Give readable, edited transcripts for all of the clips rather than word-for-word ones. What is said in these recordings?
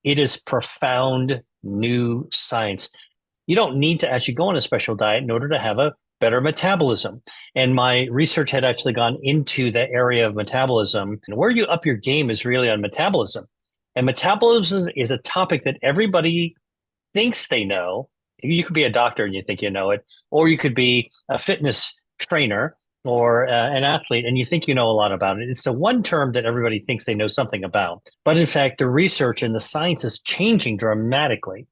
It is profound new science. You don't need to actually go on a special diet in order to have a better metabolism. And my research had actually gone into the area of metabolism. And where you up your game is really on metabolism. And metabolism is a topic that everybody thinks they know. You could be a doctor and you think you know it, or you could be a fitness trainer or an athlete and you think you know a lot about it. It's the one term that everybody thinks they know something about. But in fact, the research and the science is changing dramatically.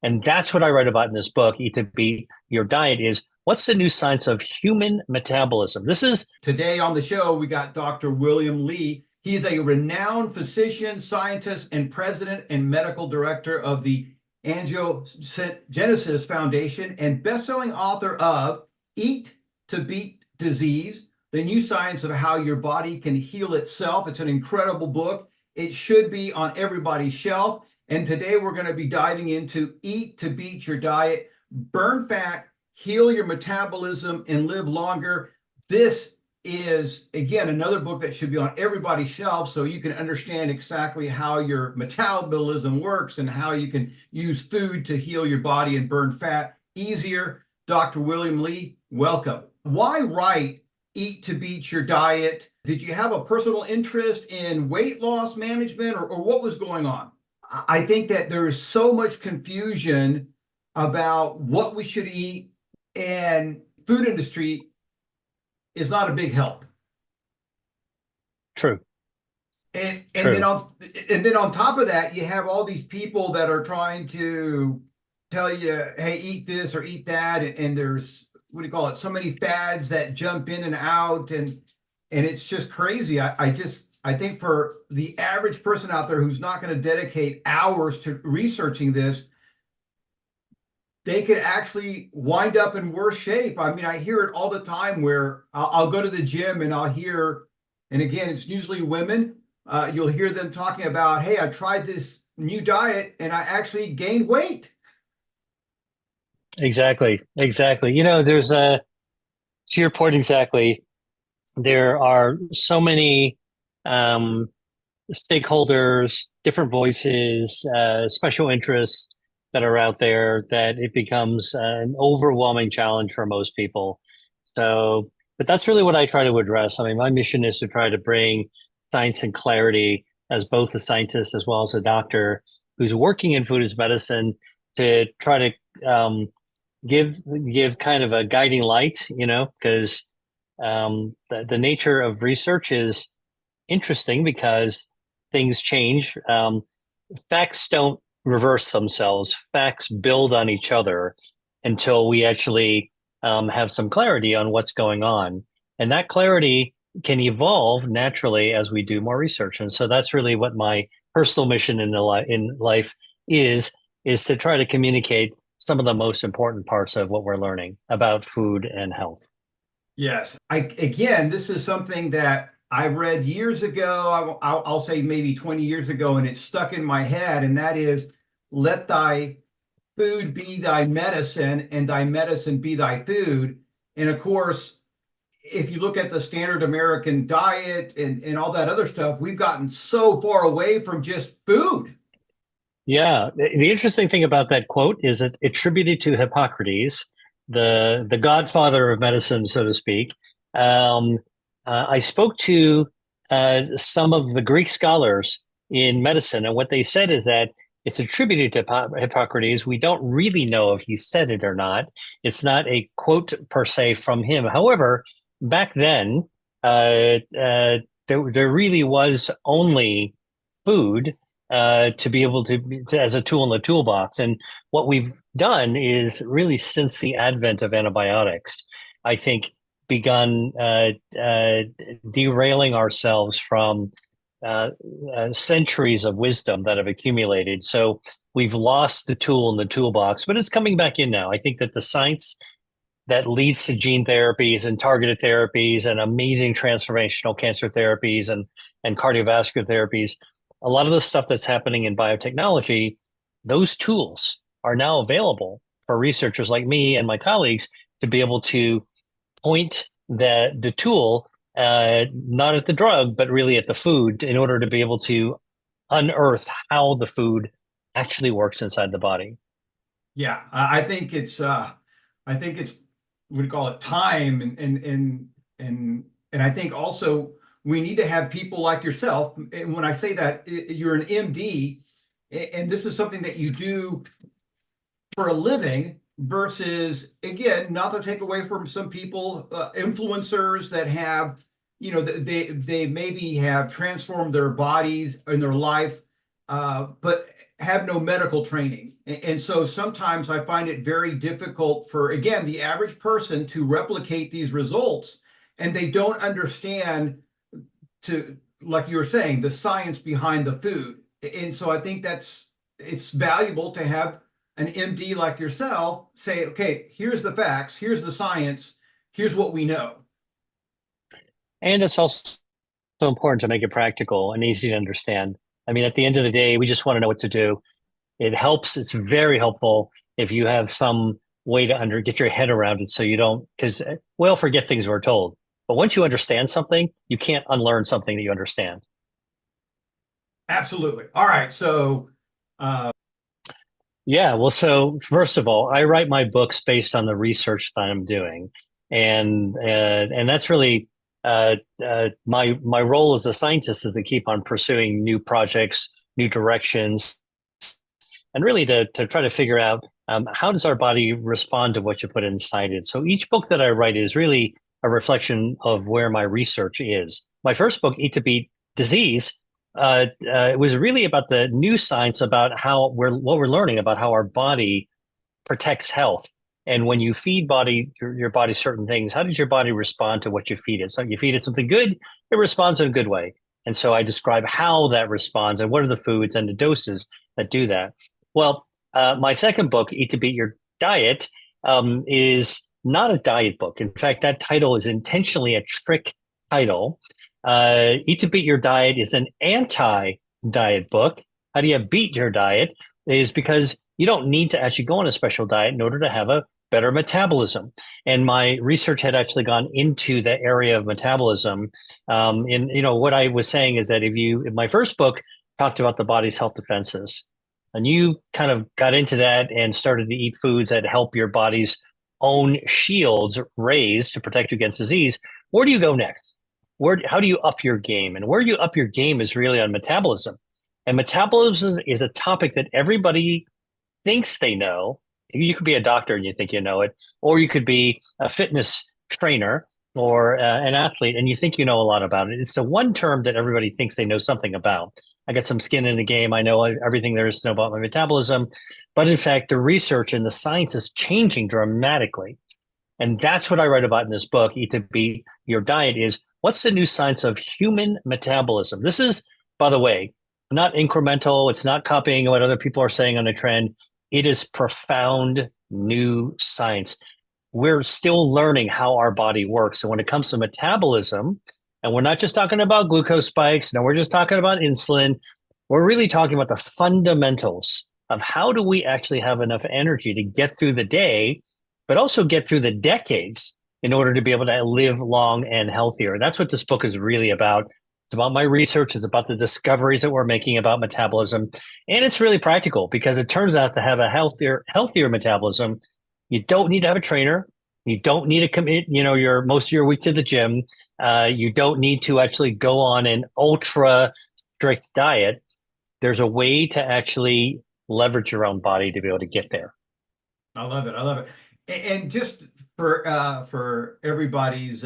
And that's what I write about in this book, Eat to Beat Your Diet, is what's the new science of human metabolism? This is Today on the show, we got Dr. William Li. He is a renowned physician, scientist, and president and medical director of the Angiogenesis Foundation and best-selling author of Eat to Beat Disease, the new science of how your body can heal itself. It's an incredible book. It should be on everybody's shelf. And today we're going to be diving into Eat to Beat Your Diet, burn fat, heal your metabolism, and live longer. This is, again, another book that should be on everybody's shelf so you can understand exactly how your metabolism works and how you can use food to heal your body and burn fat easier. Dr. William Li, welcome. Why write Eat to Beat Your Diet? Did you have a personal interest in weight loss management or what was going on? I think that there is so much confusion about what we should eat, and food industry is not a big help. true. And True. then on top of that, you have all these people that are trying to tell you, hey, eat this or eat that, and there's, what do you call it, so many fads that jump in and out, and it's just crazy. I think for the average person out there who's not going to dedicate hours to researching this, they could actually wind up in worse shape. I mean, I hear it all the time where I'll go to the gym and I'll hear, and again, it's usually women, you'll hear them talking about, hey, I tried this new diet and I actually gained weight. Exactly. Exactly. There's to your point exactly, there are so many um, stakeholders, different voices, special interests that are out there that it becomes an overwhelming challenge for most people. So, but that's really what I try to address. I mean, my mission is to try to bring science and clarity as both a scientist as well as a doctor who's working in food as medicine to try to give kind of a guiding light, because the nature of research is interesting because things change. Facts don't reverse themselves. Facts build on each other until we actually have some clarity on what's going on. And that clarity can evolve naturally as we do more research. And so that's really what my personal mission in life is to try to communicate some of the most important parts of what we're learning about food and health. Yes. Again, this is something that I read years ago. I'll say maybe 20 years ago, and it stuck in my head. And that is, let thy food be thy medicine and thy medicine be thy food. And of course, if you look at the standard American diet and all that other stuff, we've gotten so far away from just food. Yeah, the interesting thing about that quote is it's attributed to Hippocrates, the godfather of medicine, so to speak. Um, I spoke to some of the Greek scholars in medicine, and what they said is that it's attributed to Hippocrates. We don't really know if he said it or not. It's not a quote per se from him. However, back then, there really was only food to be able to as a tool in the toolbox. And what we've done is really since the advent of antibiotics, I think begun derailing ourselves from centuries of wisdom that have accumulated. So we've lost the tool in the toolbox, but it's coming back in now. I think that the science that leads to gene therapies and targeted therapies and amazing transformational cancer therapies and cardiovascular therapies, a lot of the stuff that's happening in biotechnology, those tools are now available for researchers like me and my colleagues to be able to point the tool not at the drug, but really at the food in order to be able to unearth how the food actually works inside the body. Yeah, I think it's what do you call it, time, and I think also we need to have people like yourself. And when I say that, you're an MD, and this is something that you do for a living versus, again, not to take away from some people, influencers that have, they maybe have transformed their bodies in their life, but have no medical training. And so sometimes I find it very difficult for, again, the average person to replicate these results, and they don't understand, to, like you were saying, the science behind the food. And so I think it's valuable to have an MD like yourself say, okay, here's the facts, here's the science, here's what we know. And it's also important to make it practical and easy to understand. I mean, at the end of the day, we just want to know what to do. It helps. It's very helpful if you have some way to get your head around it so you don't, because we all forget things we're told. But once you understand something, you can't unlearn something that you understand. Absolutely. All right. So, Yeah, well, so first of all, I write my books based on the research that I'm doing, and that's really my role as a scientist is to keep on pursuing new projects, new directions, and really to try to figure out how does our body respond to what you put inside it. So each book that I write is really a reflection of where my research is. My first book, Eat to Beat Disease, it was really about the new science about what we're learning about how our body protects health. And when you feed your body certain things, how does your body respond to what you feed it? So you feed it something good, it responds in a good way. And so I describe how that responds and what are the foods and the doses that do that. Well, my second book, Eat to Beat Your Diet, is not a diet book. In fact, that title is intentionally a trick title. Eat to Beat Your Diet is an anti-diet book. How do you beat your diet? Is because you don't need to actually go on a special diet in order to have a better metabolism. And my research had actually gone into the area of metabolism. And what I was saying is that if my first book talked about the body's health defenses, and you kind of got into that and started to eat foods that help your body's own shields raise to protect you against disease, where do you go next? How do you up your game? And where you up your game is really on metabolism. And metabolism is a topic that everybody thinks they know. You could be a doctor and you think you know it, or you could be a fitness trainer or an athlete and you think you know a lot about it. It's the one term that everybody thinks they know something about. I got some skin in the game. I know everything there is to know about my metabolism. But in fact, the research and the science is changing dramatically. And that's what I write about in this book, Eat to Beat Your Diet, is what's the new science of human metabolism? This is, by the way, not incremental. It's not copying what other people are saying on a trend. It is profound new science. We're still learning how our body works. And when it comes to metabolism, and we're not just talking about glucose spikes, no, we're just talking about insulin. We're really talking about the fundamentals of how do we actually have enough energy to get through the day, but also get through the decades in order to be able to live long and healthier. That's what this book is really about. It's about my research. It's about the discoveries that we're making about metabolism. And it's really practical because it turns out to have a healthier metabolism, you don't need to have a trainer. You don't need to commit, most of your week to the gym. You don't need to actually go on an ultra strict diet. There's a way to actually leverage your own body to be able to get there. I love it. I love it. And just for everybody's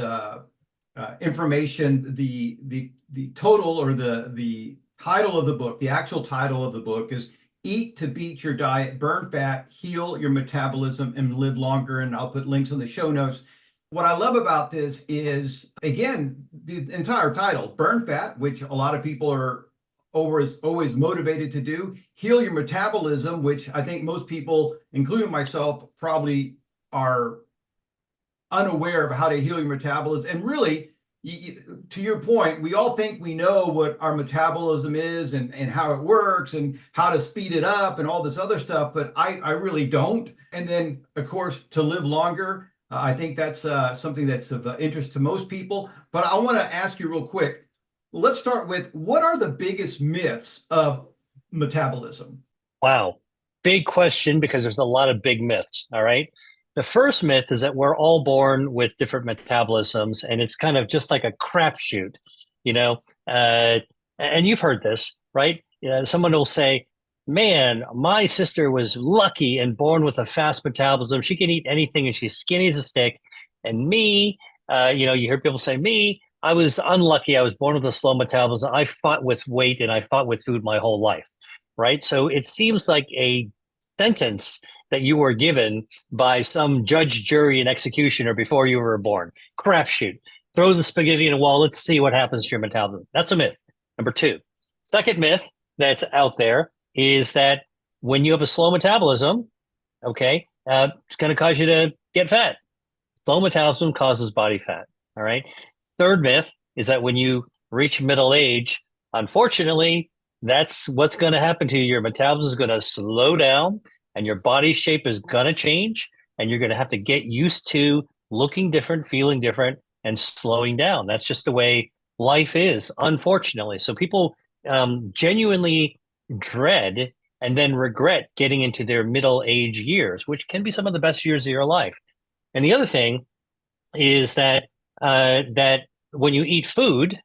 information, the total, or the title of the book, the actual title of the book is Eat to Beat Your Diet, Burn Fat, Heal Your Metabolism, and Live Longer. And I'll put links in the show notes. What I love about this is, again, the entire title, Burn Fat, which a lot of people are always motivated to do. Heal your metabolism, which I think most people, including myself, probably are unaware of how to heal your metabolism. And really, to your point, we all think we know what our metabolism is and how it works and how to speed it up and all this other stuff, but I really don't. And then, of course, to live longer, I think that's something that's of interest to most people. But I want to ask you real quick, let's start with, what are the biggest myths of metabolism? Wow. Big question because there's a lot of big myths. All right. The first myth is that we're all born with different metabolisms and it's kind of just like a crapshoot, you know? And you've heard this, right? Someone will say, man, my sister was lucky and born with a fast metabolism. She can eat anything and she's skinny as a stick. And me, you hear people say, me, I was unlucky. I was born with a slow metabolism. I fought with weight and I fought with food my whole life, right? So it seems like a sentence that you were given by some judge, jury, and executioner before you were born. Crapshoot. Throw the spaghetti in a wall. Let's see what happens to your metabolism. That's a myth. Number two. Second myth that's out there is that when you have a slow metabolism, okay, it's going to cause you to get fat. Slow metabolism causes body fat. All right. Third myth is that when you reach middle age, unfortunately, that's what's going to happen to you. Your metabolism is going to slow down and your body shape is going to change. And you're going to have to get used to looking different, feeling different, and slowing down. That's just the way life is, unfortunately. So people genuinely dread and then regret getting into their middle age years, which can be some of the best years of your life. And the other thing is that when you eat food,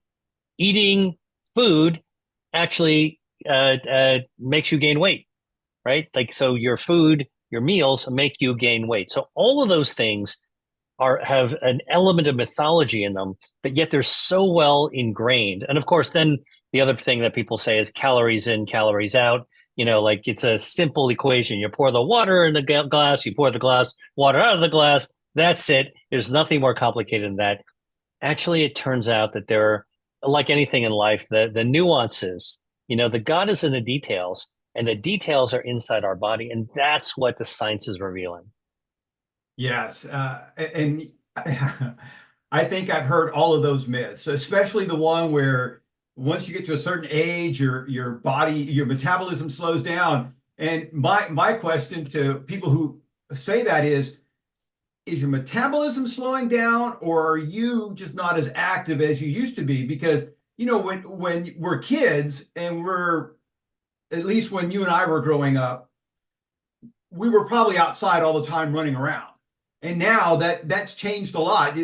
eating food actually makes you gain weight, right? Like so, your food, your meals make you gain weight. So all of those things have an element of mythology in them, but yet they're so well ingrained. And of course, then the other thing that people say is calories in, calories out. Like it's a simple equation. You pour the water in the glass, you pour the glass water out of the glass. That's it. There's nothing more complicated than that. Actually, it turns out that there are, like anything in life, the nuances, the God is in the details, and the details are inside our body. And that's what the science is revealing. Yes, and I think I've heard all of those myths, especially the one where once you get to a certain age, your body, your metabolism slows down. And my question to people who say that is your metabolism slowing down, or are you just not as active as you used to be? Because when we're kids and we're at least when you and I were growing up, we were probably outside all the time running around. And now that's changed a lot.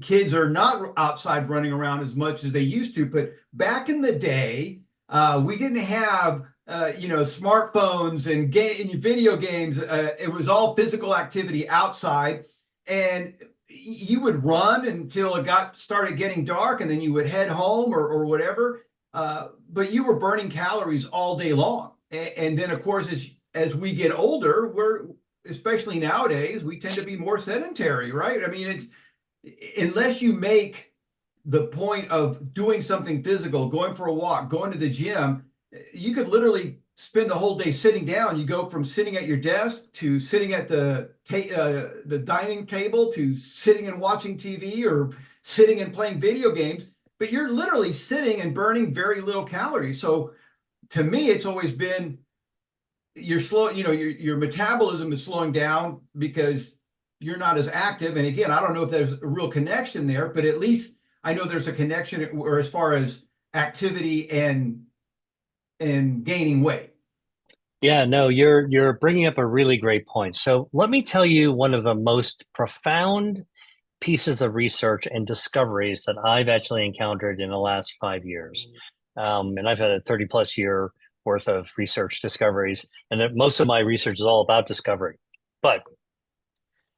Kids are not outside running around as much as they used to. But back in the day, we didn't have smartphones and video games. It was all physical activity outside, and you would run until it started getting dark, and then you would head home or whatever. But you were burning calories all day long. And then, of course, as we get older, especially nowadays, we tend to be more sedentary, right? I mean, it's unless you make the point of doing something physical, going for a walk, going to the gym, you could literally spend the whole day sitting down. You go from sitting at your desk to sitting at the dining table to sitting and watching TV or sitting and playing video games, but you're literally sitting and burning very little calories. So to me, it's always been you're slow, your metabolism is slowing down because you're not as active. And again, I don't know if there's a real connection there, but at least I know there's a connection or as far as activity and gaining weight. Yeah, no, you're bringing up a really great point. So let me tell you one of the most profound pieces of research and discoveries that I've actually encountered in the last 5 years. And I've had a 30 plus year worth of research discoveries, and that most of my research is all about discovery. But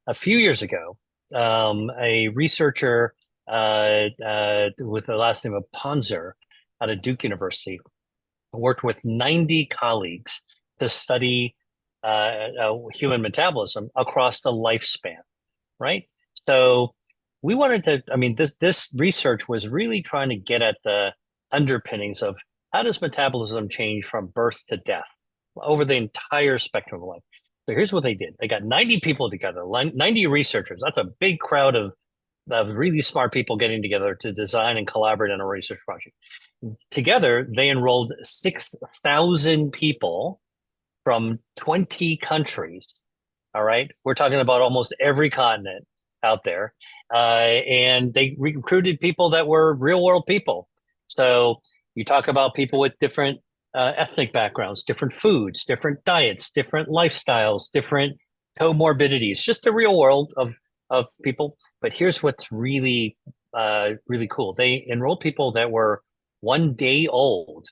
a few years ago, a researcher with the last name of Ponzer out of Duke University worked with 90 colleagues to study human metabolism across the lifespan, right? So we wanted to, I mean, this research was really trying to get at the underpinnings of how does metabolism change from birth to death over the entire spectrum of life. So here's what they did. They got 90 people together, 90 researchers. That's a big crowd of really smart people getting together to design and collaborate on a research project. Together, they enrolled 6,000 people from 20 countries. All right. We're talking about almost every continent out there. And they recruited people that were real world people. So you talk about people with different ethnic backgrounds, different foods, different diets, different lifestyles, different comorbidities, just the real world of people. But here's what's really cool. They enrolled people that were 1 day old,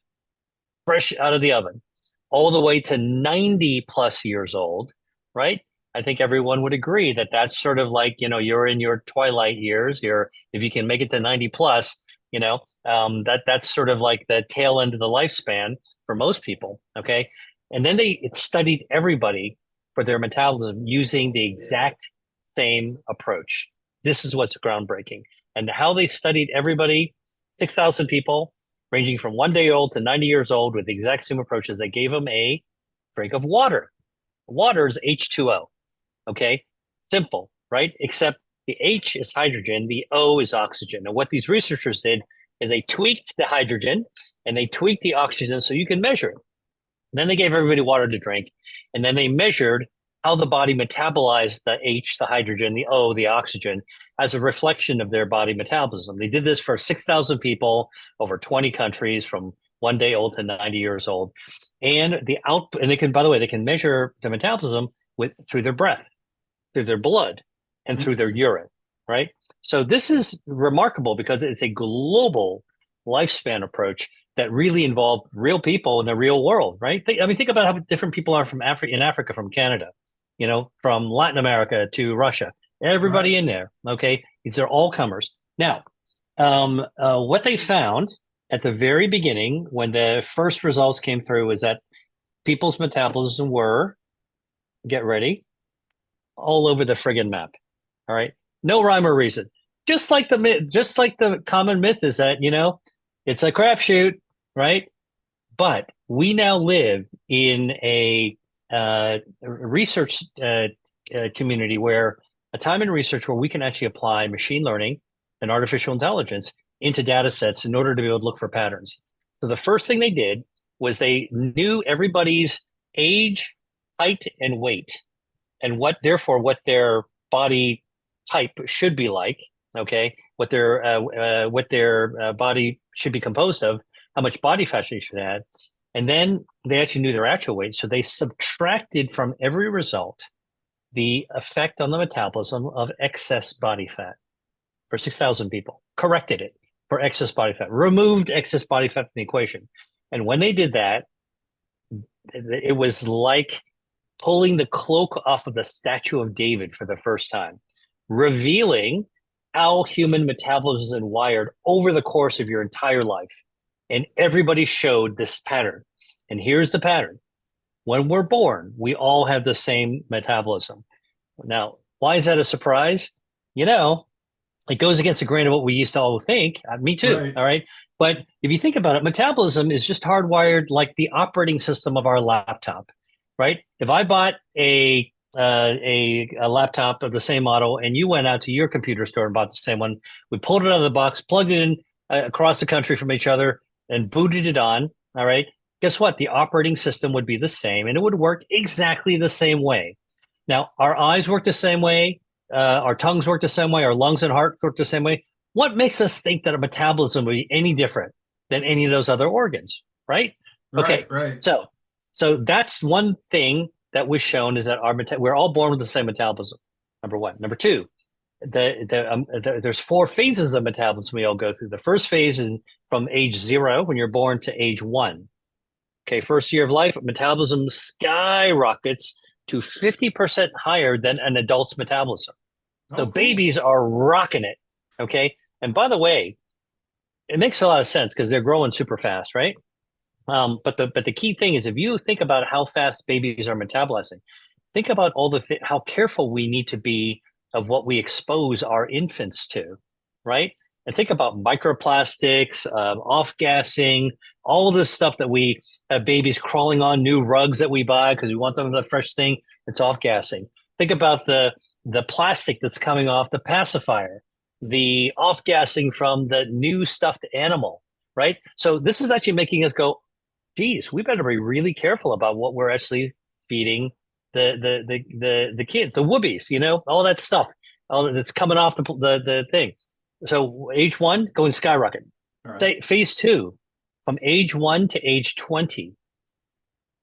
fresh out of the oven, all the way to 90 plus years old, right? I think everyone would agree that that's sort of like, you're in your twilight years. If you can make it to 90 plus, that's sort of like the tail end of the lifespan for most people. Okay. And then it studied everybody for their metabolism using the exact same approach. This is what's groundbreaking. And how they studied everybody, 6,000 people, ranging from 1 day old to 90 years old with the exact same approaches. They gave them a drink of water. Water is H2O. Okay. Simple, right? Except the H is hydrogen, the O is oxygen. And what these researchers did is they tweaked the hydrogen and they tweaked the oxygen so you can measure it. And then they gave everybody water to drink. And then they measured how the body metabolized the H, the hydrogen, the O, the oxygen, as a reflection of their body metabolism. They did this for 6,000 people over 20 countries from 1 day old to 90 years old. And and they can, by the way, they can measure the metabolism through their breath, through their blood, and through their urine, right? So this is remarkable because it's a global lifespan approach that really involved real people in the real world, right? Think about how different people are from Africa, from Canada, from Latin America to Russia, everybody in there. Okay. These are all comers. Now, what they found at the very beginning, when the first results came through, is that people's metabolism were, get ready, all over the friggin' map. All right. No rhyme or reason. Just like the common myth is that, it's a crapshoot, right? But we now live in a research community a time in research where we can actually apply machine learning and artificial intelligence into data sets in order to be able to look for patterns. So the first thing they did was they knew everybody's age, height, and weight, and what their body type should be like. Okay, what their body should be composed of, how much body fat they should have, and then they actually knew their actual weight. So they subtracted from every result the effect on the metabolism of excess body fat for 6,000 people, corrected it for excess body fat, removed excess body fat from the equation. And when they did that, it was like pulling the cloak off of the statue of David for the first time, revealing how human metabolism is wired over the course of your entire life. And everybody showed this pattern. And here's the pattern. When we're born, we all have the same metabolism. Now, why is that a surprise? It goes against the grain of what we used to all think. Me too. Right. All right. But if you think about it, metabolism is just hardwired like the operating system of our laptop, right? If I bought a laptop of the same model and you went out to your computer store and bought the same one, we pulled it out of the box, plugged it in across the country from each other, and booted it on. All right. Guess what? The operating system would be the same and it would work exactly the same way. Now, our eyes work the same way. Our tongues work the same way. Our lungs and heart work the same way. What makes us think that our metabolism would be any different than any of those other organs? Right. Okay. Right. So that's one thing that was shown, is that we're all born with the same metabolism. Number one. Number two, there's 4 phases of metabolism we all go through. The first phase is from age 0, when you're born, to age 1. Okay, first year of life, metabolism skyrockets to 50% higher than an adult's metabolism. So babies are rocking it. Okay, and by the way, it makes a lot of sense because they're growing super fast, right? But the key thing is, if you think about how fast babies are metabolizing, think about how careful we need to be of what we expose our infants to, right? And think about microplastics, off-gassing, all this stuff that we have babies crawling on new rugs that we buy because we want them the fresh thing. It's off-gassing. Think about the plastic that's coming off the pacifier, the off-gassing from the new stuffed animal, right? So this is actually making us go, geez, we better be really careful about what we're actually feeding the kids, the whoobies, all that stuff, all that's coming off the thing. So age 1 going skyrocket. Right. Phase 2, from age 1 to age 20.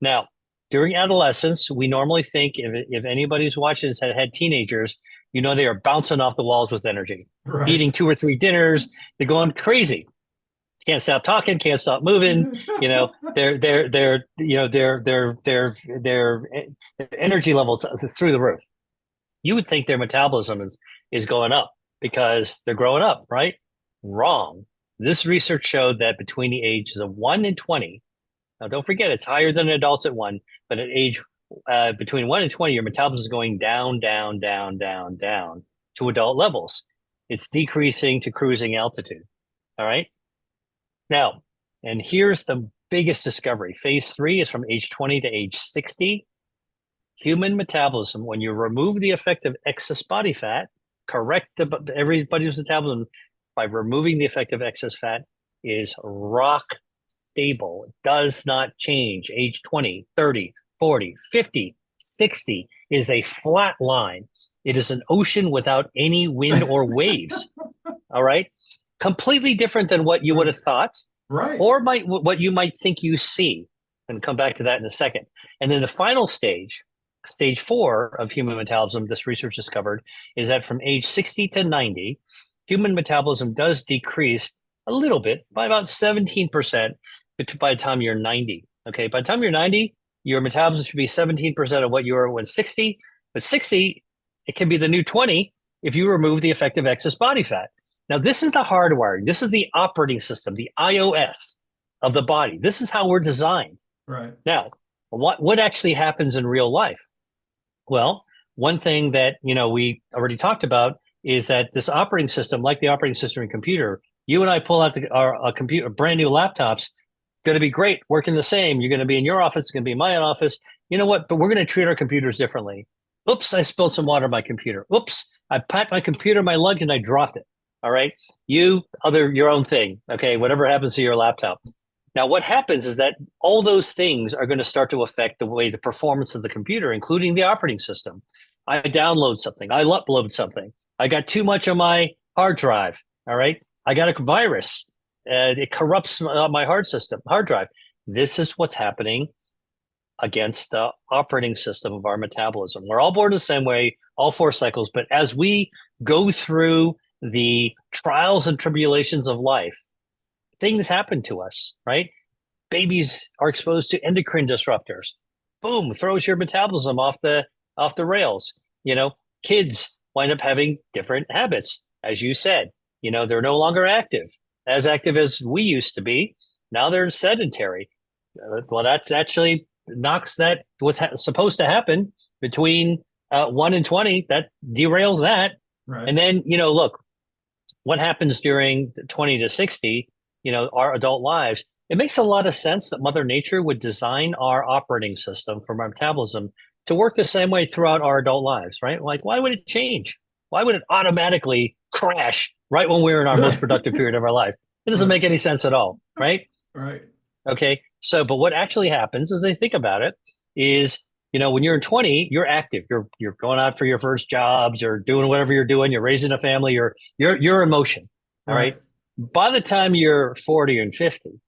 Now, during adolescence, we normally think if anybody's watching this had teenagers, they are bouncing off the walls with energy, Right. eating 2 or 3 dinners, they're going crazy, can't stop talking, can't stop moving. Their energy levels through the roof. You would think their metabolism is going up because they're growing up, right? Wrong. This research showed that between the ages of 1 and 20, now don't forget it's higher than adults at 1, but at age between 1 and 20, your metabolism is going down, down, down, down, down to adult levels. It's decreasing to cruising altitude. All right. Now, and here's the biggest discovery. Phase 3 is from age 20 to age 60. Human metabolism, when you remove the effect of excess body fat, correct everybody's metabolism by removing the effect of excess fat, is rock stable. It does not change. Age 20, 30, 40, 50, 60 is a flat line. It is an ocean without any wind or waves. All right. Completely different than what you would have thought, Right. or what you might think you see. And come back to that in a second. And then the final stage 4 of human metabolism, this research discovered, is that from age 60 to 90, human metabolism does decrease a little bit by about 17% by the time you're 90. Okay, by the time you're 90, your metabolism should be 17% of what you were when 60. But 60, it can be the new 20 if you remove the effect of excess body fat. Now, this is the hardwiring. This is the operating system, the iOS of the body. This is how we're designed. Right. Now, what actually happens in real life? Well, one thing that we already talked about is that this operating system, like the operating system in a computer, you and I pull out our computer, brand new laptops, going to be great, working the same. You're going to be in your office, it's going to be in my office. You know what? But we're going to treat our computers differently. Oops, I spilled some water on my computer. Oops, I packed my computer in my luggage and I dropped it. All right. Your own thing. Okay. Whatever happens to your laptop. Now, what happens is that all those things are going to start to affect the way the performance of the computer, including the operating system. I download something. I upload something. I got too much on my hard drive. All right. I got a virus. It corrupts my hard drive. This is what's happening against the operating system of our metabolism. We're all born the same way, all 4 cycles. But as we go through the trials and tribulations of life, things happen to us, right? Babies are exposed to endocrine disruptors. Boom, throws your metabolism off the rails. Kids wind up having different habits, as you said. They're no longer as active as we used to be. Now they're sedentary. Well, that's actually knocks that what's supposed to happen between 1 and 20. That derails that. Right. And then look, what happens during 20 to 60, our adult lives, it makes a lot of sense that Mother Nature would design our operating system from our metabolism to work the same way throughout our adult lives, right? Like, why would it change? Why would it automatically crash right when we're in our most productive period of our life? It doesn't make any sense at all, right? Right. Okay. So, but what actually happens as they think about it is, when you're in 20, you're active. You're going out for your first jobs, you're doing whatever you're doing, you're raising a family, you're in motion. All right. By the time you're 40 and 50,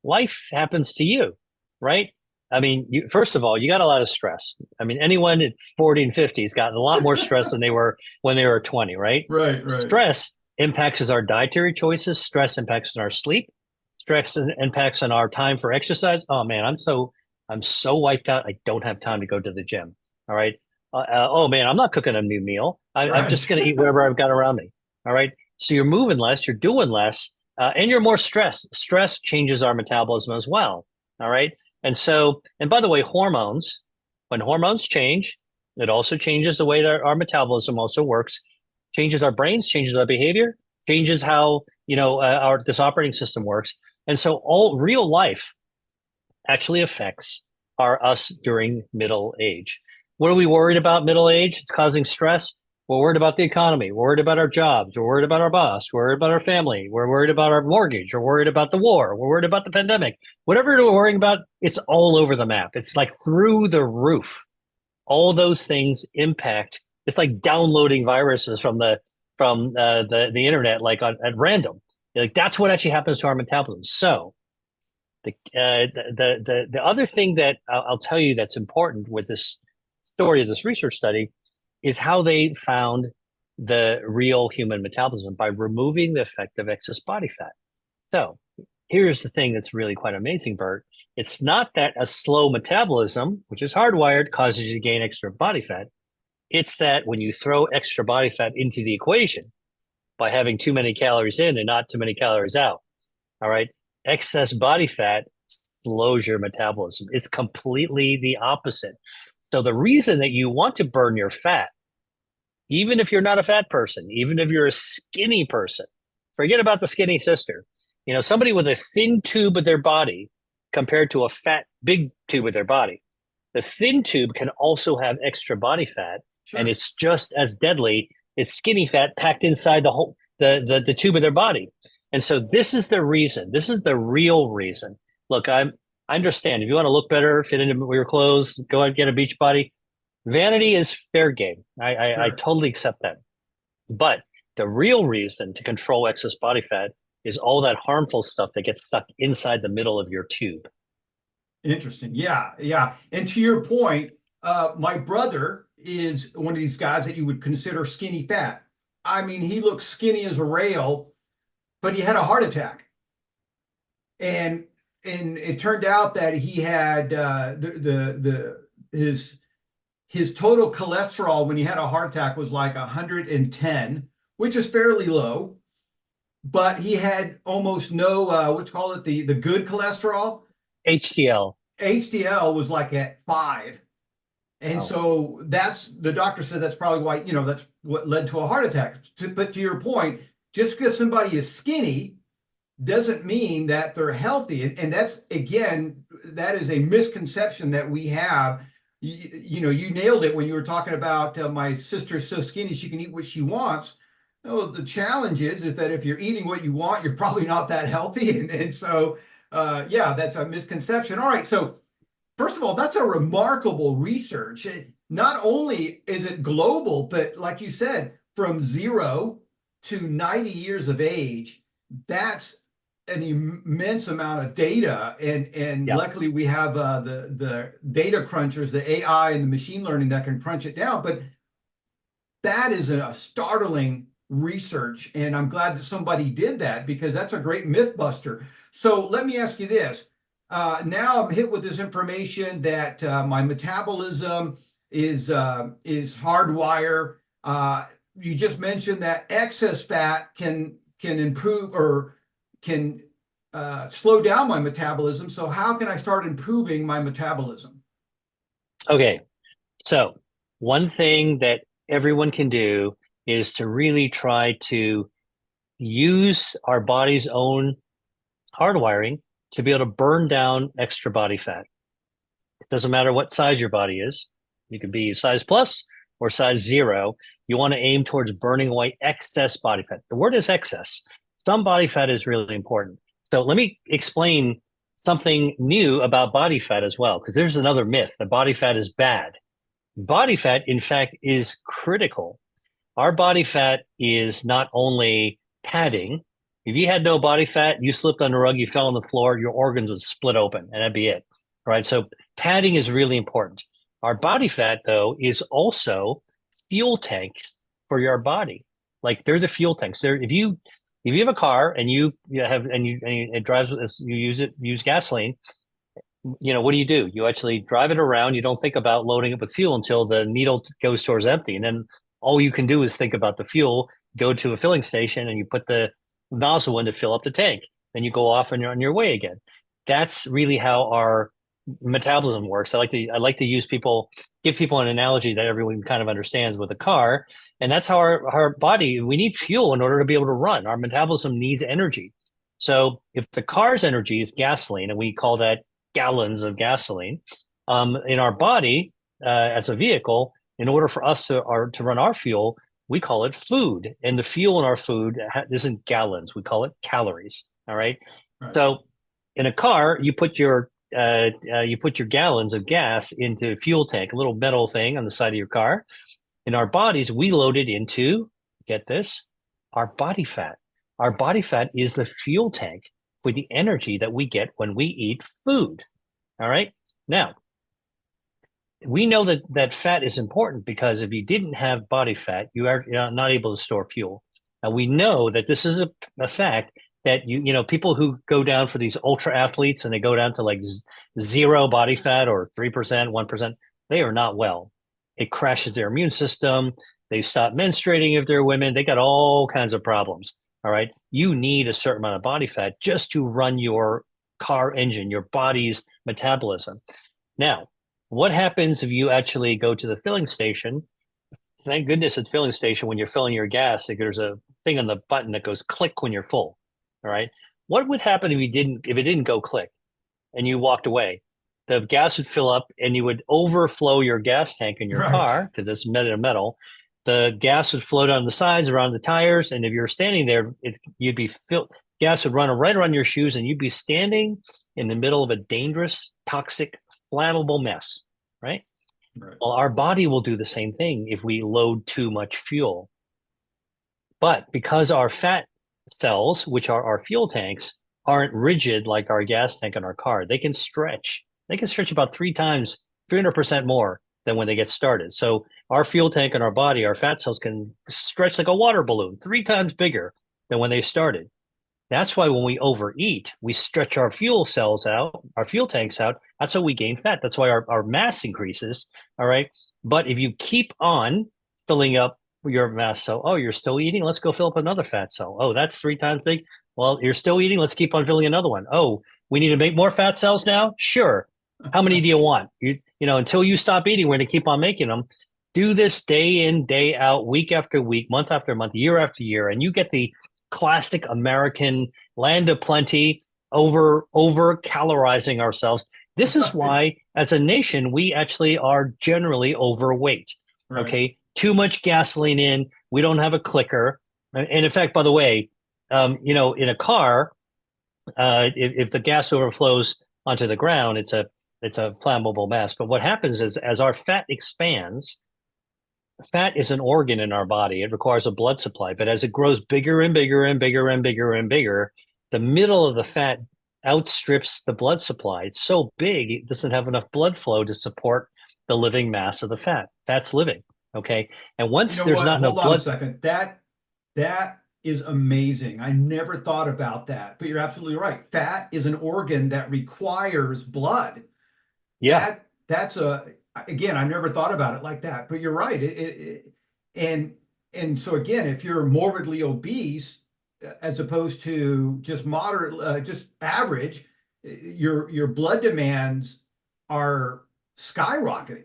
life happens to you, right? I mean, first of all, you got a lot of stress. I mean, anyone at 40 and 50 has gotten a lot more stress than they were when they were 20, right? Right. Stress impacts our dietary choices. Stress impacts on our sleep. Stress impacts on our time for exercise. Oh man, I'm so wiped out. I don't have time to go to the gym. All right. Oh man, I'm not cooking a new meal. I'm just going to eat whatever I've got around me. All right. So you're moving less, you're doing less, and you're more stressed. Stress changes our metabolism as well. All right. And by the way, when hormones change, it also changes the way that our metabolism also works, changes our brains, changes our behavior, changes how, this operating system works. And so all real life actually affects us during middle age. What are we worried about middle age? It's causing stress. We're worried about the economy. We're worried about our jobs. We're worried about our boss. We're worried about our family. We're worried about our mortgage. We're worried about the war. We're worried about the pandemic. Whatever we're worrying about, it's all over the map. It's like through the roof. All those things impact. It's like downloading viruses from the internet, like at random. Like that's what actually happens to our metabolism. So The other thing that I'll tell you that's important with this story of this research study is how they found the real human metabolism by removing the effect of excess body fat. So here's the thing that's really quite amazing, Bert. It's not that a slow metabolism, which is hardwired, causes you to gain extra body fat. It's that when you throw extra body fat into the equation by having too many calories in and not too many calories out, all right, excess body fat slows your metabolism. It's completely the opposite. So the reason that you want to burn your fat, even if you're not a fat person, even if you're a skinny person, forget about the skinny sister. You know, somebody with a thin tube of their body compared to a fat, big tube of their body. The thin tube can also have extra body fat, Sure. and it's just as deadly. It's skinny fat packed inside the whole the tube of their body. And so this is the reason. This is the real reason. Look, I understand if you want to look better, fit into your clothes, go out and get a beach body. Vanity is fair game. I Sure. totally accept that. But the real reason to control excess body fat is all that harmful stuff that gets stuck inside the middle of your tube. Interesting. Yeah, yeah. And to your point, my brother is one of these guys that you would consider skinny fat. I mean, he looks skinny as a rail, but he had a heart attack. And it turned out that he had his total cholesterol when he had a heart attack was like 110, which is fairly low, but he had almost no what's called it, the good cholesterol. HDL. HDL was like at 5. And Oh, so that's, the doctor said that's probably why, that's what led to a heart attack. But to your point, just because somebody is skinny doesn't mean that they're healthy. And that's, again, that is a misconception that we have. You nailed it when you were talking about my sister's so skinny she can eat what she wants. No, the challenge is that if you're eating what you want, you're probably not that healthy. And so, yeah, that's a misconception. All right. So, first of all, that's a remarkable research. Not only is it global, but like you said, from 0 to 90 years of age, that's an immense amount of data. And yeah. luckily we have the data crunchers, the AI and the machine learning that can crunch it down. But that is a startling research. And I'm glad that somebody did that, because that's a great myth buster. So let me ask you this. Now I'm hit with this information that my metabolism is hardwire. You just mentioned that excess fat can improve or can slow down my metabolism. So how can I start improving my metabolism? Okay. So one thing that everyone can do is to really try to use our body's own hardwiring to be able to burn down extra body fat. It doesn't matter what size your body is. You could be size plus or size 0. You want to aim towards burning away excess body fat. The word is excess. Some body fat is really important. So let me explain something new about body fat as well, because there's another myth that body fat is bad. Body fat, in fact, is critical. Our body fat is not only padding. If you had no body fat, you slipped on the rug, you fell on the floor, your organs would split open, and that'd be it. Right? So padding is really important. Our body fat, though, is also fuel tanks for your body. Like they're the fuel tanks. If you have a car and it drives, you use gasoline. What do? You actually drive it around. You don't think about loading it with fuel until the needle goes towards empty. And then all you can do is think about the fuel, go to a filling station and you put the nozzle in to fill up the tank. Then you go off and you're on your way again. That's really how our metabolism works. Give people an analogy that everyone kind of understands with a car. And that's how our body, we need fuel in order to be able to run. Our metabolism needs energy. So if the car's energy is gasoline, and we call that gallons of gasoline, in our body as a vehicle, in order for us to run our fuel, we call it food. And the fuel in our food isn't gallons; we call it calories. All right. Right. So in a car, you put your gallons of gas into a fuel tank, a little metal thing on the side of your car. In our bodies, we load it into, get this, our body fat. Our body fat is the fuel tank for the energy that we get when we eat food. All right. Now, we know that fat is important because if you didn't have body fat, you're not able to store fuel. And we know that this is a fact that people who go down for these ultra athletes and they go down to like zero body fat or 3%, 1%, they are not well. It crashes their immune system. They stop menstruating if they're women. They got all kinds of problems. All right. You need a certain amount of body fat just to run your car engine, your body's metabolism. Now, what happens if you actually go to the filling station? Thank goodness at the filling station, when you're filling your gas, there's a thing on the button that goes click when you're full. All right. What would happen if it didn't go click and you walked away? The gas would fill up and you would overflow your gas tank in your Right. car because it's made of metal. The gas would flow down the sides around the tires, and if you're standing there, you'd be filled. Gas would run right around your shoes, and you'd be standing in the middle of a dangerous, toxic, flammable mess. Right. Right. Well, our body will do the same thing if we load too much fuel. But because our fat cells, which are our fuel tanks, aren't rigid like our gas tank in our car, they can stretch. They can stretch about 300% more than when they get started. So our fuel tank in our body, our fat cells can stretch like a water balloon, 3 times bigger than when they started. That's why when we overeat, we stretch our fuel cells out, our fuel tanks out. That's how we gain fat. That's why our mass increases. All right. But if you keep on filling up your mass cell, oh, you're still eating. Let's go fill up another fat cell. Oh, that's 3 times big. Well, you're still eating. Let's keep on filling another one. Oh, we need to make more fat cells now? Sure. How many do you want? Until you stop eating, we're going to keep on making them. Do this day in, day out, week after week, month after month, year after year, and you get the classic American land of plenty, over calorizing ourselves. This is why, as a nation, we actually are generally overweight. Right. Okay, too much gasoline in. We don't have a clicker, and in fact, by the way, in a car, if the gas overflows onto the ground, it's a flammable mass. But what happens is, as our fat expands, fat is an organ in our body. It requires a blood supply, but as it grows bigger and bigger and bigger and bigger and bigger, the middle of the fat outstrips the blood supply. It's so big, it doesn't have enough blood flow to support the living mass of the fat. Fat's living. Okay. And once You know there's what? not enough Hold on a blood. second. That is amazing. I never thought about that, but you're absolutely right. Fat is an organ that requires blood. Yeah. That's again, I never thought about it like that, but you're right. And so again, if you're morbidly obese, as opposed to just moderate, just average, your blood demands are skyrocketing.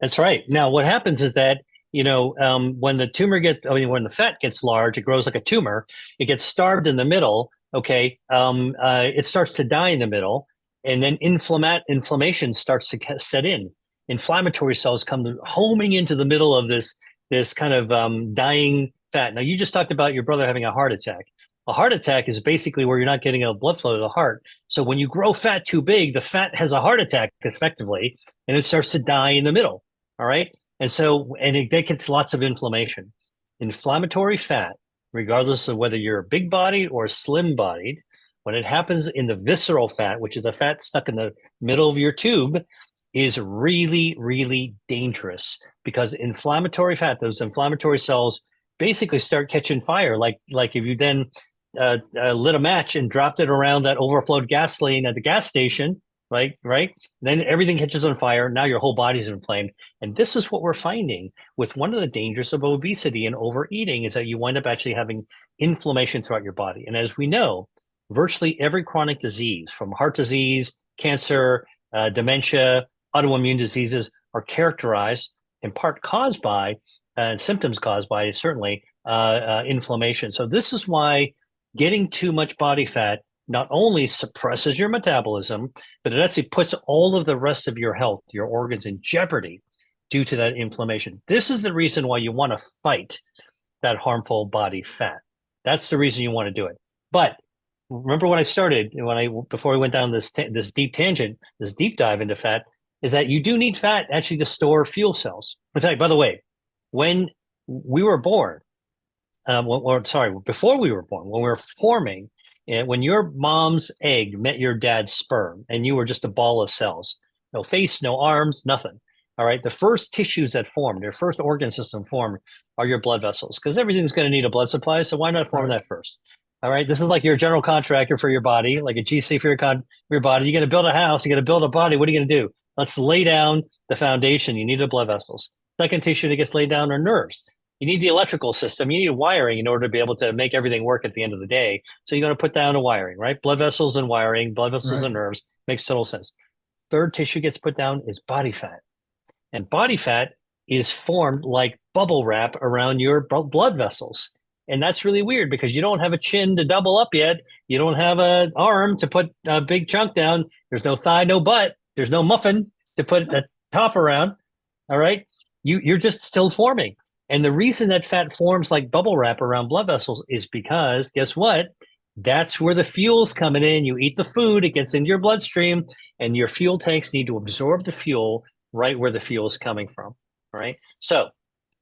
That's right. Now, what happens is that, when when the fat gets large, it grows like a tumor. It gets starved in the middle. Okay. It starts to die in the middle, and then inflammation starts to set in. Inflammatory cells come homing into the middle of this kind of dying fat. Now, you just talked about your brother having a heart attack. A heart attack is basically where you're not getting enough blood flow to the heart. So when you grow fat too big, the fat has a heart attack effectively, and it starts to die in the middle. All right. It gets lots of inflammation. Inflammatory fat, regardless of whether you're a big body or slim bodied, when it happens in the visceral fat, which is the fat stuck in the middle of your tube, is really, really dangerous because inflammatory fat, those inflammatory cells basically start catching fire. Like if you then lit a match and dropped it around that overflowed gasoline at the gas station, right? Then everything catches on fire. Now your whole body's inflamed. And this is what we're finding with one of the dangers of obesity and overeating is that you wind up actually having inflammation throughout your body. And as we know, virtually every chronic disease, from heart disease, cancer, dementia, autoimmune diseases, are characterized in part caused by and symptoms caused by certainly inflammation. So this is why getting too much body fat not only suppresses your metabolism, but it actually puts all of the rest of your health, your organs in jeopardy due to that inflammation. This is the reason why you want to fight that harmful body fat. That's the reason you want to do it. But remember when I started, before we went down this deep tangent, this deep dive into fat, is that you do need fat actually to store fuel cells. In fact, by the way, when we were born, before we were born, when we were forming, And when your mom's egg met your dad's sperm and you were just a ball of cells, no face, no arms, nothing. All right. The first tissues that form, their first organ system formed are your blood vessels because everything's going to need a blood supply. So why not form Right. that first? All right. This is like your general contractor for your body, like a GC for for your body. You're going to build a house, you're going to build a body. What are you going to do? Let's lay down the foundation. You need the blood vessels. Second tissue that gets laid down are nerves. You need the electrical system. You need wiring in order to be able to make everything work at the end of the day. So you're going to put down a wiring, right? Blood vessels and wiring, blood vessels and Right. nerves makes total sense. Third tissue gets put down is body fat. And body fat is formed like bubble wrap around your blood vessels. And that's really weird because you don't have a chin to double up yet. You don't have an arm to put a big chunk down. There's no thigh, no butt. There's no muffin to put the top around. All right. You're just still forming. And the reason that fat forms like bubble wrap around blood vessels is because guess what? That's where the fuel's coming in. You eat the food, it gets into your bloodstream, and your fuel tanks need to absorb the fuel right where the fuel is coming from. Right. So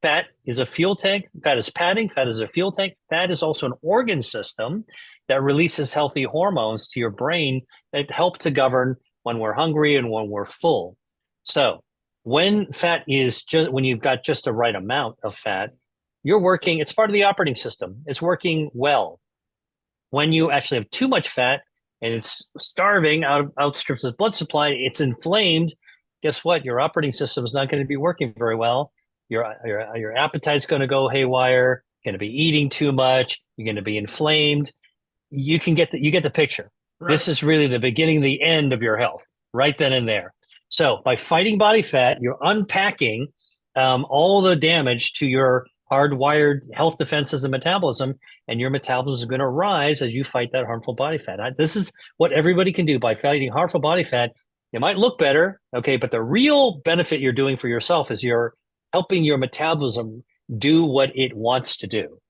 fat is a fuel tank. Fat is padding. Fat is a fuel tank. Fat is also an organ system that releases healthy hormones to your brain that help to govern when we're hungry and when we're full. So when fat is just when you've got just the right amount of fat, you're working, it's part of the operating system. It's working well. When you actually have too much fat and it's starving outstrips its blood supply, it's inflamed. Guess what? Your operating system is not going to be working very well. Your appetite's going to go haywire. You're going to be eating too much. You're going to be inflamed. You get the picture. Right. This is really the beginning, the end of your health, right then and there. So by fighting body fat, you're unpacking all the damage to your hardwired health defenses and metabolism, and your metabolism is going to rise as you fight that harmful body fat. This is what everybody can do by fighting harmful body fat. It might look better, okay, but the real benefit you're doing for yourself is you're helping your metabolism do what it wants to do.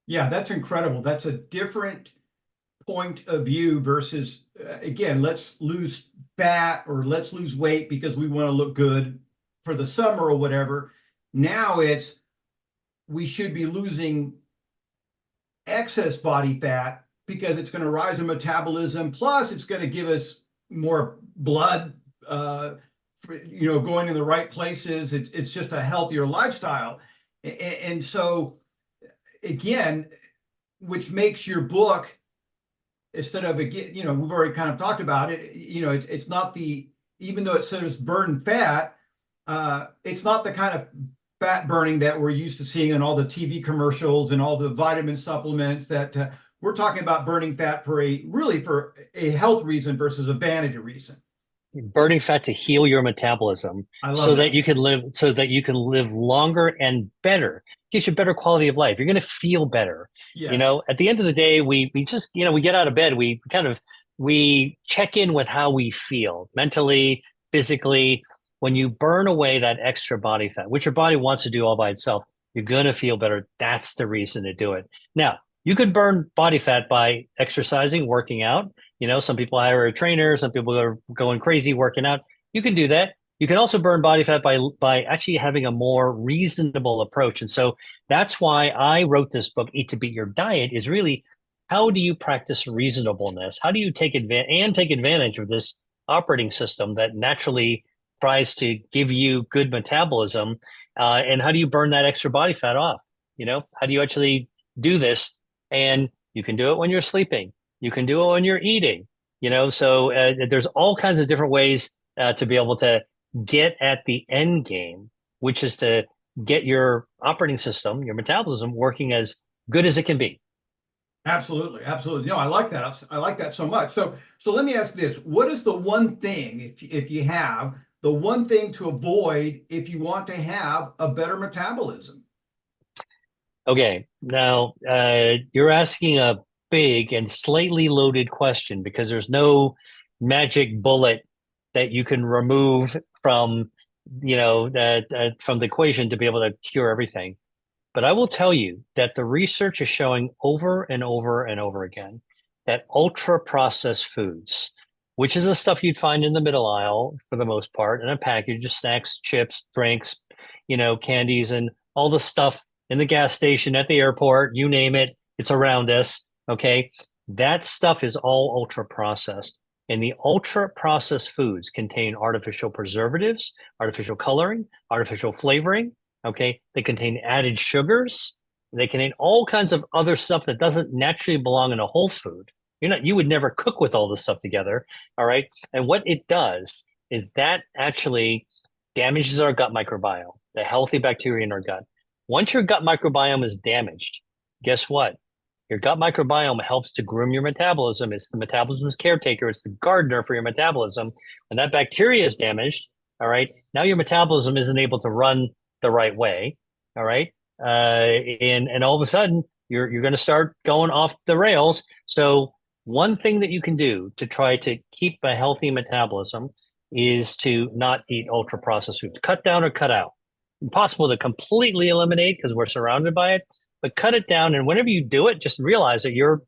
Yeah, that's incredible. That's a different point of view versus, again, let's lose fat or let's lose weight because we want to look good for the summer or whatever. Now it's we should be losing excess body fat because it's going to rise our metabolism. Plus, it's going to give us more blood, going in the right places. It's just a healthier lifestyle. And so, again, which makes your book, instead of, we've already kind of talked about it, it's not even though it says burn fat, it's not the kind of fat burning that we're used to seeing in all the TV commercials and all the vitamin supplements that we're talking about burning fat for a health reason versus a vanity reason. Burning fat to heal your metabolism I love that. so that you can live longer and better. Gives you better quality of life. You're going to feel better. Yes. At the end of the day, we just, we get out of bed, we check in with how we feel mentally, physically. When you burn away that extra body fat, which your body wants to do all by itself, you're going to feel better. That's the reason to do it. Now, you could burn body fat by exercising, working out. Some people hire a trainer, some people are going crazy working out. You can do that. You can also burn body fat by actually having a more reasonable approach. And so that's why I wrote this book, Eat to Beat Your Diet, is really how do you practice reasonableness? How do you take advantage of this operating system that naturally tries to give you good metabolism? And how do you burn that extra body fat off? How do you actually do this? And you can do it when you're sleeping. You can do it when you're eating, so there's all kinds of different ways to be able to get at the end game, which is to get your operating system, your metabolism working as good as it can be. Absolutely, absolutely. No, I like that. I like that so much. So let me ask this: what is the one thing, if you have the one thing to avoid if you want to have a better metabolism? Okay, now you're asking a big and slightly loaded question because there's no magic bullet that you can remove from from the equation to be able to cure everything. But I will tell you that the research is showing over and over and over again that ultra processed foods, which is the stuff you'd find in the middle aisle for the most part, in a package of snacks, chips, drinks, candies, and all the stuff in the gas station, at the airport, you name it, it's around us. Okay. That stuff is all ultra processed. And the ultra processed foods contain artificial preservatives, artificial coloring, artificial flavoring. Okay. They contain added sugars. They contain all kinds of other stuff that doesn't naturally belong in a whole food. You would never cook with all this stuff together. All right. And what it does is that actually damages our gut microbiome, the healthy bacteria in our gut. Once your gut microbiome is damaged, guess what? Your gut microbiome helps to groom your metabolism. It's the metabolism's caretaker. It's the gardener for your metabolism. When that bacteria is damaged, all right, now your metabolism isn't able to run the right way. All right. And all of a sudden you're going to start going off the rails. So one thing that you can do to try to keep a healthy metabolism is to not eat ultra processed foods. Cut down or cut out. Impossible to completely eliminate because we're surrounded by it, but cut it down. And whenever you do it, just realize that you're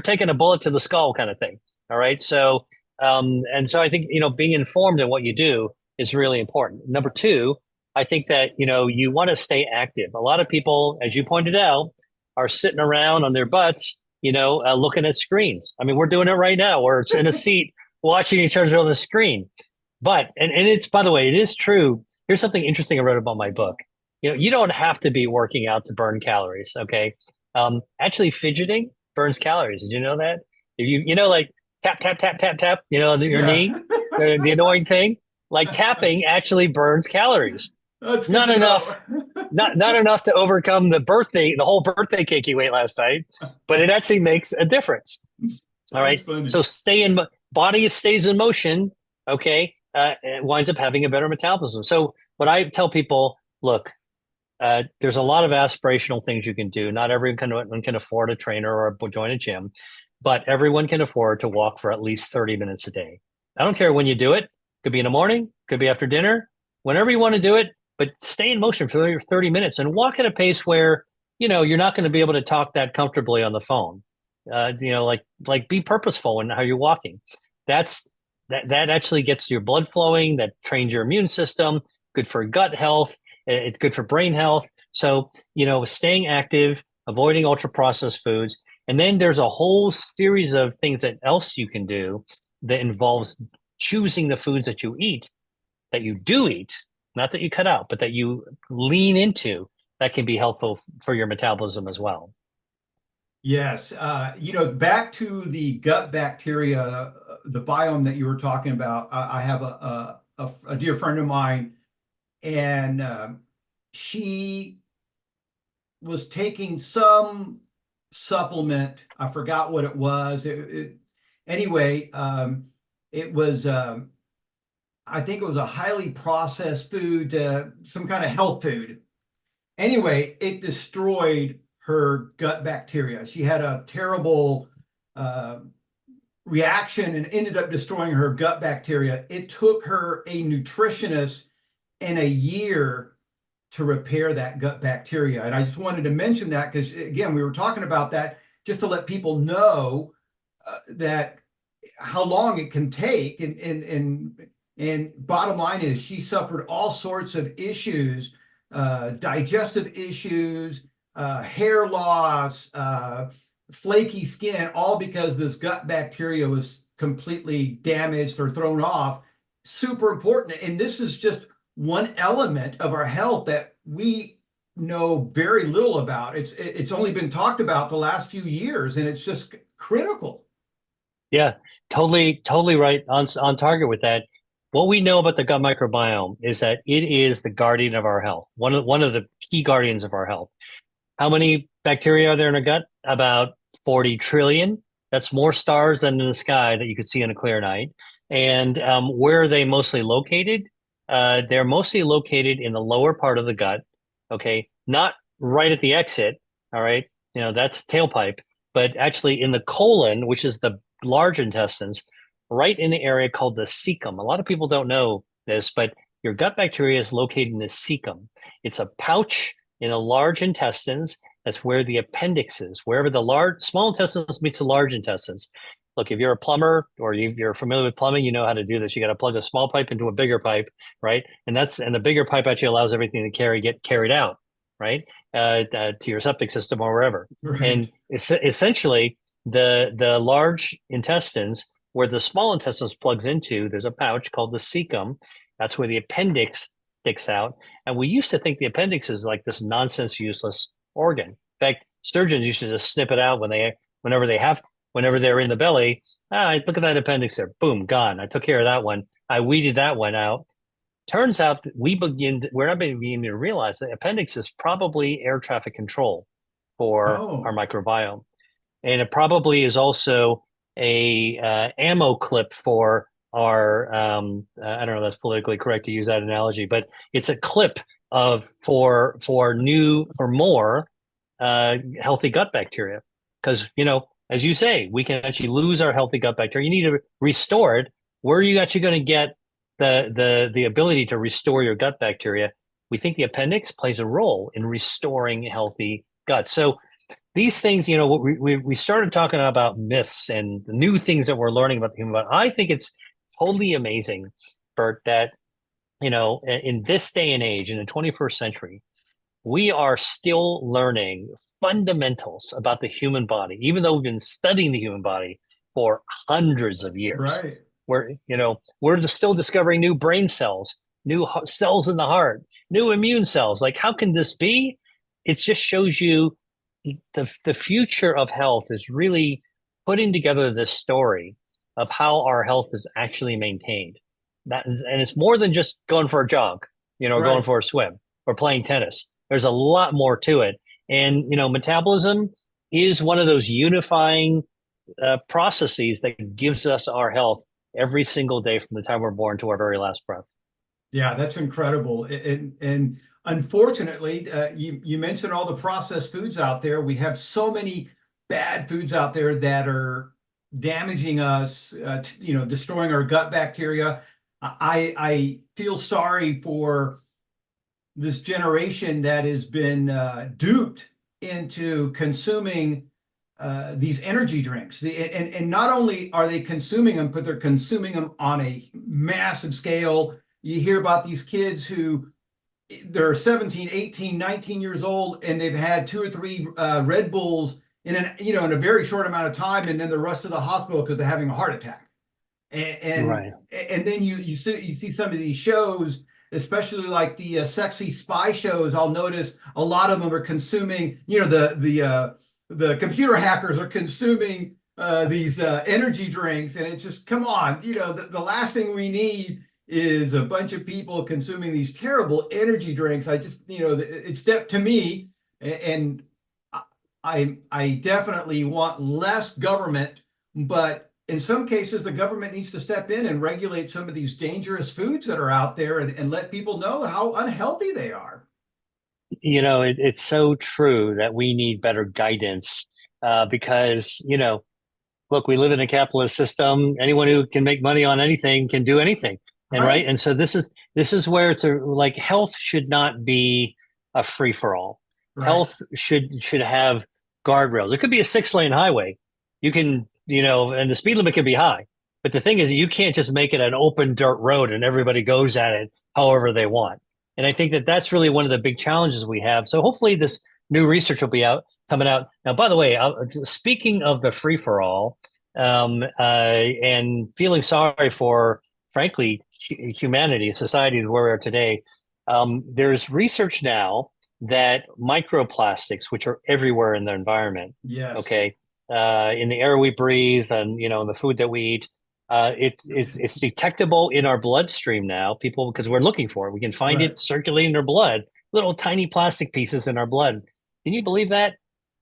taking a bullet to the skull kind of thing. All right. So and so I think being informed in what you do is really important. Number two, I think that you want to stay active. A lot of people, as you pointed out, are sitting around on their butts, looking at screens. I mean, we're doing it right now. We're in a seat watching each other on the screen. But and it's, by the way, it is true. Here's something interesting I wrote about my book. You don't have to be working out to burn calories. Okay. Actually fidgeting burns calories. Did you know that? If like tap, tap, tap, tap, tap, your Yeah. knee, the annoying thing, like tapping actually burns calories. That's good Not to enough, know. not enough to overcome the whole birthday cake you ate last night, but it actually makes a difference. All That's right. funny. So body stays in motion. Okay. It winds up having a better metabolism. So what I tell people, look, there's a lot of aspirational things you can do. Not everyone can afford a trainer or join a gym, but everyone can afford to walk for at least 30 minutes a day. I don't care when you do it. Could be in the morning, could be after dinner, whenever you want to do it, but stay in motion for 30 minutes and walk at a pace where, you're not going to be able to talk that comfortably on the phone. Like be purposeful in how you're walking. That actually gets your blood flowing, that trains your immune system, good for gut health. It's good for brain health. So, staying active, avoiding ultra processed foods. And then there's a whole series of things that else you can do that involves choosing the foods that you eat, that you do eat, not that you cut out, but that you lean into, that can be helpful for your metabolism as well. Yes. Back to the gut bacteria, the biome that you were talking about. I have a dear friend of mine, and she was taking some supplement. I forgot what it was. Anyway, it was, I think it was a highly processed food, some kind of health food. Anyway, it destroyed her gut bacteria. She had a terrible reaction and ended up destroying her gut bacteria. It took her a nutritionist and a year to repair that gut bacteria. And I just wanted to mention that because, again, we were talking about that just to let people know that how long it can take. And bottom line is she suffered all sorts of issues, digestive issues, hair loss, flaky skin, all because this gut bacteria was completely damaged or thrown off. Super important. And this is just one element of our health that we know very little about. It's only been talked about the last few years, and it's just critical. Yeah, totally right on target with that. What we know about the gut microbiome is that it is the guardian of our health. One of the key guardians of our health. How many bacteria are there in our gut? About 40 trillion. That's more stars than in the sky that you could see on a clear night. And where are they mostly located? They're mostly located in the lower part of the gut. Okay, not right at the exit. All right, that's tailpipe, but actually in the colon, which is the large intestines, right in the area called the cecum. A lot of people don't know this, but your gut bacteria is located in the cecum. It's a pouch in the large intestines. That's where the appendix is, wherever the small intestines meets the large intestines. Look, if you're a plumber or you're familiar with plumbing, you know how to do this. You got to plug a small pipe into a bigger pipe, right? And the bigger pipe actually allows everything to get carried out, right, to your septic system or wherever. Right. And it's essentially The large intestines, where the small intestines plugs into, there's a pouch called the cecum. That's where the appendix sticks out. And we used to think the appendix is like this nonsense, useless organ. In fact, surgeons used to just snip it out whenever they have, whenever they're in the belly. Ah, look at that appendix there. Boom, gone. I took care of that one. I weeded that one out. Turns out we're not beginning to realize that appendix is probably air traffic control for our Oh, microbiome. And it probably is also a ammo clip for our I don't know if that's politically correct to use that analogy, but it's a clip of for more healthy gut bacteria. Because, as you say, we can actually lose our healthy gut bacteria. You need to restore it. Where are you actually going to get the ability to restore your gut bacteria? We think the appendix plays a role in restoring healthy gut. So these things, we started talking about myths and the new things that we're learning about the human body. I think it's totally amazing, Bert, that, in this day and age, in the 21st century, we are still learning fundamentals about the human body, even though we've been studying the human body for hundreds of years. right. We're still discovering new brain cells, new cells in the heart, new immune cells. Like, how can this be? It just shows you the future of health is really putting together this story of how our health is actually maintained. And it's more than just going for a jog, going Right. for a swim or playing tennis. There's a lot more to it. And, metabolism is one of those unifying processes that gives us our health every single day from the time we're born to our very last breath. Yeah, that's incredible. And unfortunately, you mentioned all the processed foods out there. We have so many bad foods out there that are damaging us, destroying our gut bacteria. I feel sorry for this generation that has been duped into consuming these energy drinks. And not only are they consuming them, but they're consuming them on a massive scale. You hear about these kids who they're 17, 18, 19 years old, and they've had two or three Red Bulls in a very short amount of time, and then the rest of the hospital because they're having a heart attack. And Right. and then you see some of these shows, especially like the sexy spy shows. I'll notice a lot of them are consuming, the computer hackers are consuming these energy drinks, and it's just, come on, the last thing we need is a bunch of people consuming these terrible energy drinks. I just, it's to me, and I definitely want less government, but in some cases, the government needs to step in and regulate some of these dangerous foods that are out there, and let people know how unhealthy they are. It's so true that we need better guidance because, look, we live in a capitalist system. Anyone who can make money on anything can do anything. And right. Right, And so this is where like health should not be a free for all. right, Health should have guardrails. It could be a 6-lane highway. You can, and the speed limit could be high. But the thing is, you can't just make it an open dirt road and everybody goes at it however they want. And I think that that's really one of the big challenges we have. So hopefully this new research will be coming out. Now, by the way, speaking of the free for all, and feeling sorry for, frankly, humanity, society is where we are today. There's research now that microplastics, which are everywhere in the environment, yes, okay, in the air we breathe and in the food that we eat, it's detectable in our bloodstream now. People, because we're looking for it, we can find right. it circulating in our blood, little tiny plastic pieces in our blood. Can you believe that?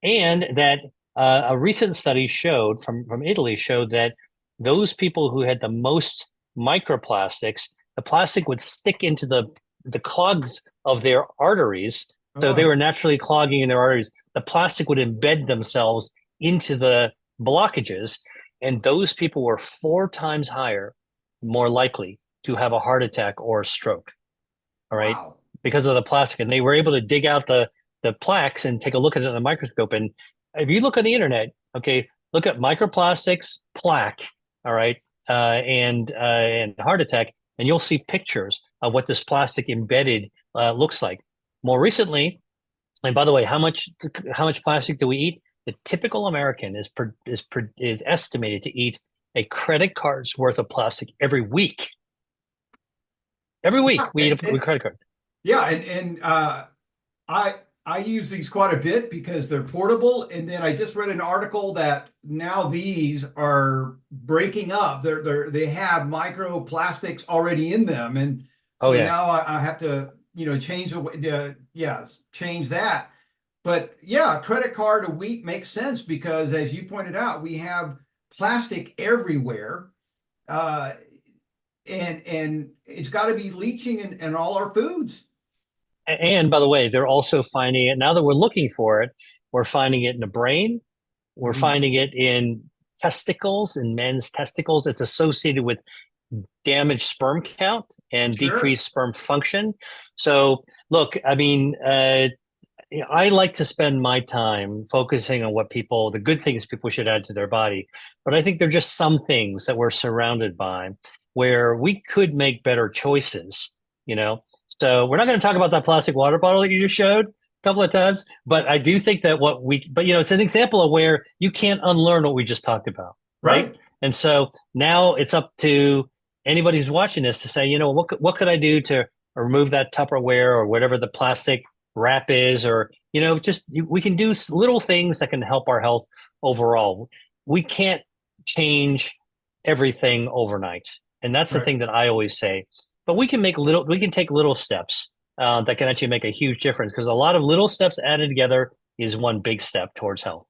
And that a recent study showed from Italy showed that those people who had the most microplastics, the plastic would stick into the clogs of their arteries. So they Oh, were naturally clogging in their arteries. The plastic would embed themselves into the blockages, and those people were 4 times higher, more likely to have a heart attack or a stroke. All right, wow. because of the plastic, and they were able to dig out the plaques and take a look at it in the microscope. And if you look on the internet, okay, look at microplastics plaque, all right, and heart attack, and you'll see pictures of what this plastic embedded looks like. More recently, and by the way, how much plastic do we eat? The typical American is estimated to eat a credit card's worth of plastic every week. Every Yeah, week we eat a credit card. yeah, I I use these quite a bit because they're portable. And then I just read an article that now these are breaking up. They have microplastics already in them, and Oh so yeah. now I have to change change that. But yeah, a credit card a week makes sense because, as you pointed out, we have plastic everywhere, uh, and it's got to be leaching in all our foods. And by the way, they're also finding it now that we're looking for it. We're finding it in the brain. We're Mhm. finding it in testicles, in men's testicles. It's associated with damaged sperm count and Sure. decreased sperm function. So, look, I mean, I like to spend my time focusing on the good things people should add to their body. But I think there are just some things that we're surrounded by where we could make better choices, you know? So we're not going to talk about that plastic water bottle that you just showed a couple of times, but I do think that it's an example of where you can't unlearn what we just talked about, right? Right. And so now it's up to anybody who's watching this to say, what could I do to remove that Tupperware or whatever the plastic wrap is, or we can do little things that can help our health overall. We can't change everything overnight, and that's the Right. thing that I always say. But we can take little steps that can actually make a huge difference, because a lot of little steps added together is one big step towards health.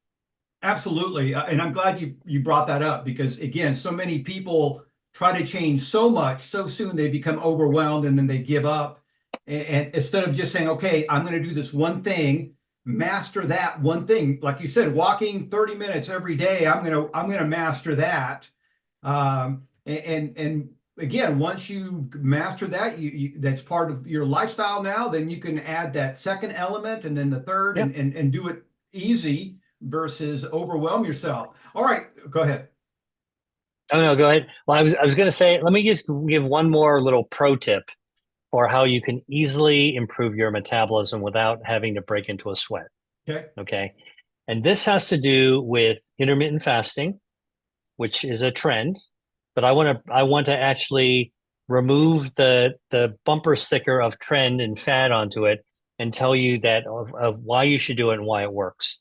Absolutely. And I'm glad you brought that up because, again, so many people try to change so much so soon they become overwhelmed and then they give up. And instead of just saying, okay, I'm going to do this one thing, master that one thing. Like you said, walking 30 minutes every day, I'm going to master that. And again, once you master that, that's part of your lifestyle now, then you can add that second element and then the third, Yeah. and do it easy versus overwhelm yourself. All right, go ahead. Oh no, go ahead. Well, I was going to say, let me just give one more little pro tip for how you can easily improve your metabolism without having to break into a sweat. Okay. Okay. And this has to do with intermittent fasting, which is a trend, but I want to actually remove the bumper sticker of trend and fad onto it and tell you that of why you should do it and why it works.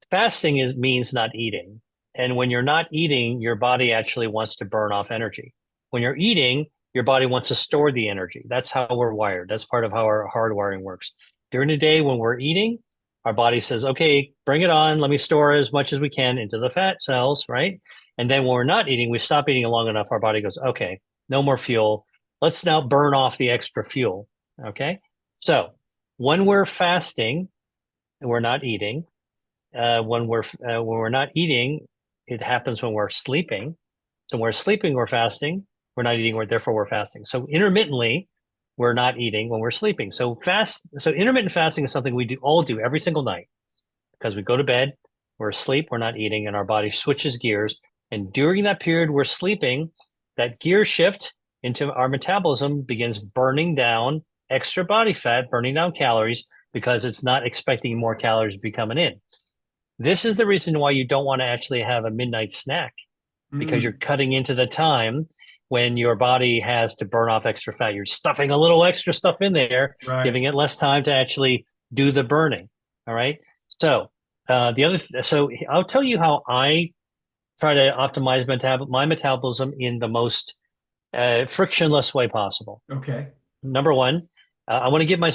Fasting means not eating. And when you're not eating, your body actually wants to burn off energy. When you're eating, your body wants to store the energy. That's how we're wired. That's part of how our hardwiring works. During the day when we're eating, our body says, okay, bring it on. Let me store as much as we can into the fat cells, right? And then when we're not eating, we stop eating long enough. Our body goes, okay, no more fuel. Let's now burn off the extra fuel. Okay. So when we're fasting and we're not eating, when we're not eating, it happens when we're sleeping. So when we're sleeping, we're fasting. We're not eating, therefore we're fasting. So intermittently, we're not eating when we're sleeping. So intermittent fasting is something we all do every single night because we go to bed, we're asleep, we're not eating, and our body switches gears. And during that period we're sleeping, that gear shift into our metabolism begins burning down extra body fat, burning down calories because it's not expecting more calories to be coming in. This is the reason why you don't want to actually have a midnight snack, because you're Mm, cutting into the time when your body has to burn off extra fat. You're stuffing a little extra stuff in there, right. giving it less time to actually do the burning. All right. So so I'll tell you how I try to optimize my metabolism in the most frictionless way possible. Okay. Number one, I want to give my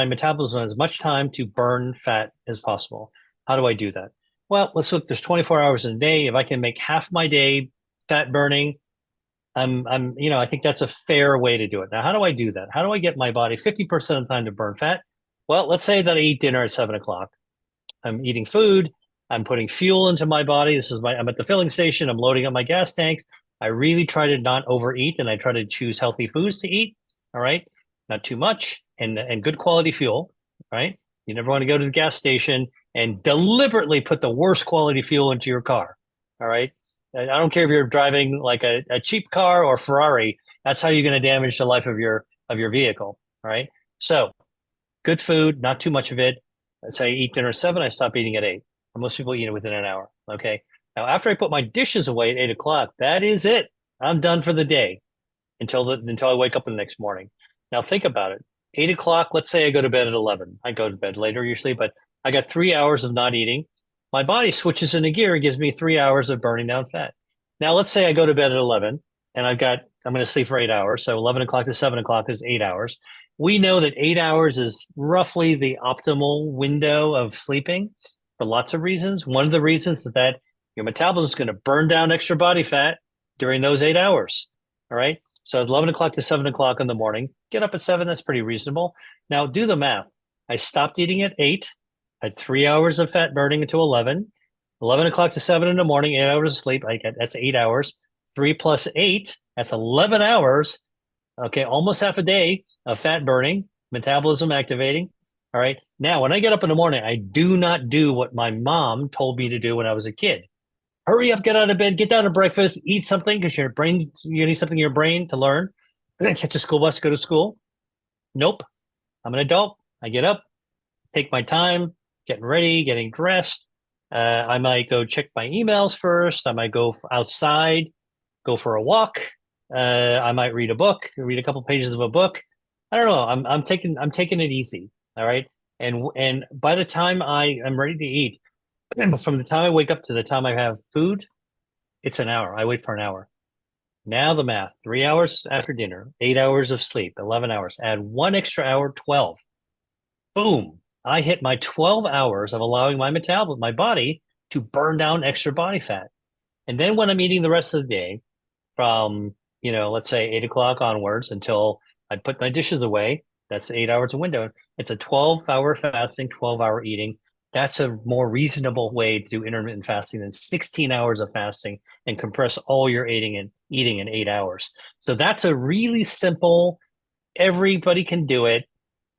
metabolism as much time to burn fat as possible. How do I do that? Well, let's look. There's 24 hours in a day. If I can make half my day fat burning, I think that's a fair way to do it. Now, how do I do that? How do I get my body 50% of the time to burn fat? Well, let's say that I eat dinner at 7 o'clock. I'm eating food. I'm putting fuel into my body. I'm at the filling station. I'm loading up my gas tanks. I really try to not overeat and I try to choose healthy foods to eat. All right. Not too much and good quality fuel. Right. You never want to go to the gas station and deliberately put the worst quality fuel into your car. All right. I don't care if you're driving like a cheap car or Ferrari. That's how you're going to damage the life of your vehicle. All right. So good food, not too much of it. Let's say I eat dinner at 7, I stop eating at 8. and most people eat it within an hour. Okay. Now, after I put my dishes away at 8 o'clock, that is it. I'm done for the day until I wake up the next morning. Now, think about it. 8 o'clock, let's say I go to bed at 11. I go to bed later usually, but I got 3 hours of not eating. My body switches into gear and gives me 3 hours of burning down fat. Now, let's say I go to bed at 11 and I'm going to sleep for 8 hours. So 11 o'clock to 7 o'clock is 8 hours. We know that 8 hours is roughly the optimal window of sleeping for lots of reasons. One of the reasons is that your metabolism is going to burn down extra body fat during those 8 hours. All right. So 11 o'clock to 7 o'clock in the morning, get up at 7. That's pretty reasonable. Now do the math. I stopped eating at 8, had 3 hours of fat burning until 11. 11 o'clock to 7 in the morning, 8 hours of sleep. That's 8 hours. 3 plus 8, that's 11 hours. Okay, almost half a day of fat burning, metabolism activating. All right. Now, when I get up in the morning, I do not do what my mom told me to do when I was a kid. Hurry up, get out of bed, get down to breakfast, eat something because you need something in your brain to learn. Catch a school bus, go to school. Nope. I'm an adult. I get up, take my time, getting ready, getting dressed. I might go check my emails first. I might go outside, go for a walk. I might read a book, read a couple pages of a book. I don't know. I'm taking it easy. All right. And by the time I am ready to eat, from the time I wake up to the time I have food, it's an hour. I wait for an hour. Now the math, 3 hours after dinner, 8 hours of sleep, 11 hours, add one extra hour, 12. Boom. I hit my 12 hours of allowing my body to burn down extra body fat. And then when I'm eating the rest of the day from, let's say 8 o'clock onwards until I put my dishes away, that's 8 hours of window. It's a 12-hour fasting, 12-hour eating. That's a more reasonable way to do intermittent fasting than 16 hours of fasting and compress all your eating in 8 hours. So that's a really simple, everybody can do it,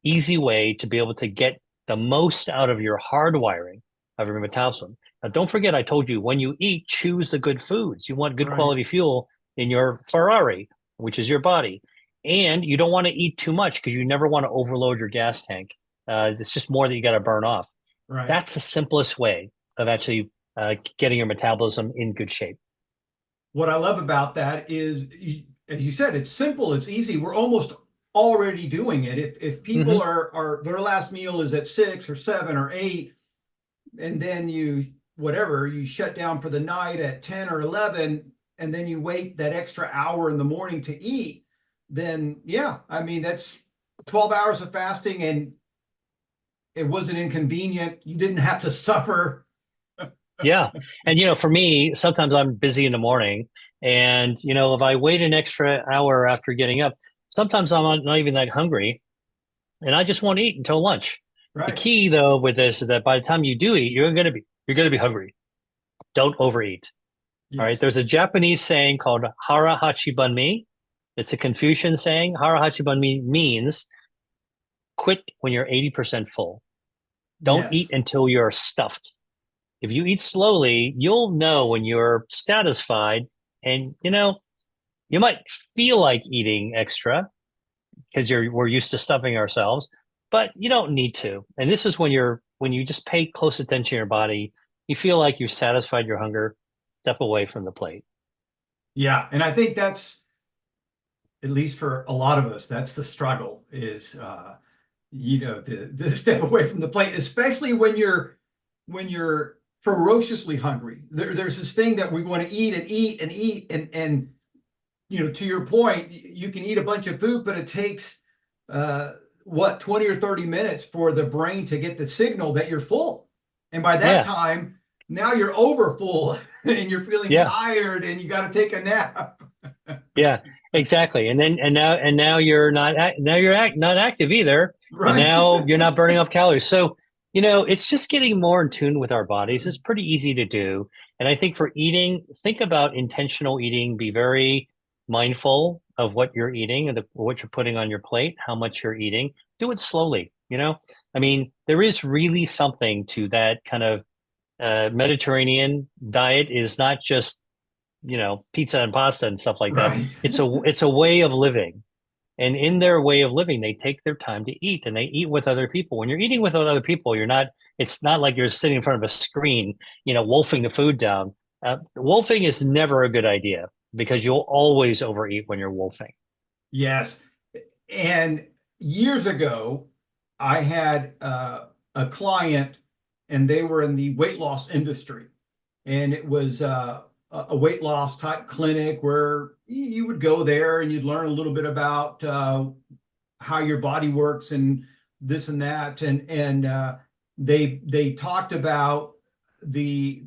easy way to be able to get the most out of your hardwiring of your metabolism. Now, don't forget, I told you when you eat, choose the good foods. You want good quality fuel in your Ferrari, which is your body. And you don't want to eat too much because you never want to overload your gas tank. It's just more that you got to burn off. Right. That's the simplest way of actually getting your metabolism in good shape. What I love about that is, as you said, it's simple, it's easy. We're almost already doing it. If people are their last meal is at 6 or 7 or 8, and then you shut down for the night at 10 or 11, and then you wait that extra hour in the morning to eat, then yeah, I mean, that's 12 hours of fasting, and it wasn't inconvenient. You didn't have to suffer. Yeah. And, for me, sometimes I'm busy in the morning. And, if I wait an extra hour after getting up, sometimes I'm not even that hungry. And I just won't eat until lunch. The Right. key, though, with this is that by the time you do eat, you're gonna be hungry. Don't overeat. Yes. All right. There's a Japanese saying called hara hachibanmi. It's a Confucian saying. Hara hachibanmi means quit when you're 80% full. Don't Yes. eat until you're stuffed. If you eat slowly, you'll know when you're satisfied, and you might feel like eating extra because we're used to stuffing ourselves, but you don't need to. And this is when you just pay close attention to your body, you feel like you've satisfied your hunger, step away from the plate. Yeah, and I think that's, at least for a lot of us, that's the struggle is to step away from the plate, especially when you're ferociously hungry. There's this thing that we want to eat and eat and eat, and to your point, you can eat a bunch of food, but it takes 20 or 30 minutes for the brain to get the signal that you're full. And by that time, now you're over full and you're feeling tired and you got to take a nap. Yeah, exactly. And now you're not not active either. Right. And now you're not burning off calories. So, it's just getting more in tune with our bodies. It's pretty easy to do. And I think for eating, think about intentional eating, be very mindful of what you're eating and what you're putting on your plate, how much you're eating. Do it slowly, I mean, there is really something to that kind of Mediterranean diet is not just, pizza and pasta and stuff like that. Right. It's a way of living. And in their way of living, they take their time to eat and they eat with other people. When you're eating with other people, it's not like you're sitting in front of a screen, wolfing the food down. Wolfing is never a good idea because you'll always overeat when you're wolfing. Yes. And years ago, I had a client, and they were in the weight loss industry. And it was a weight loss type clinic where you would go there and you'd learn a little bit about how your body works and this and that. And they talked about the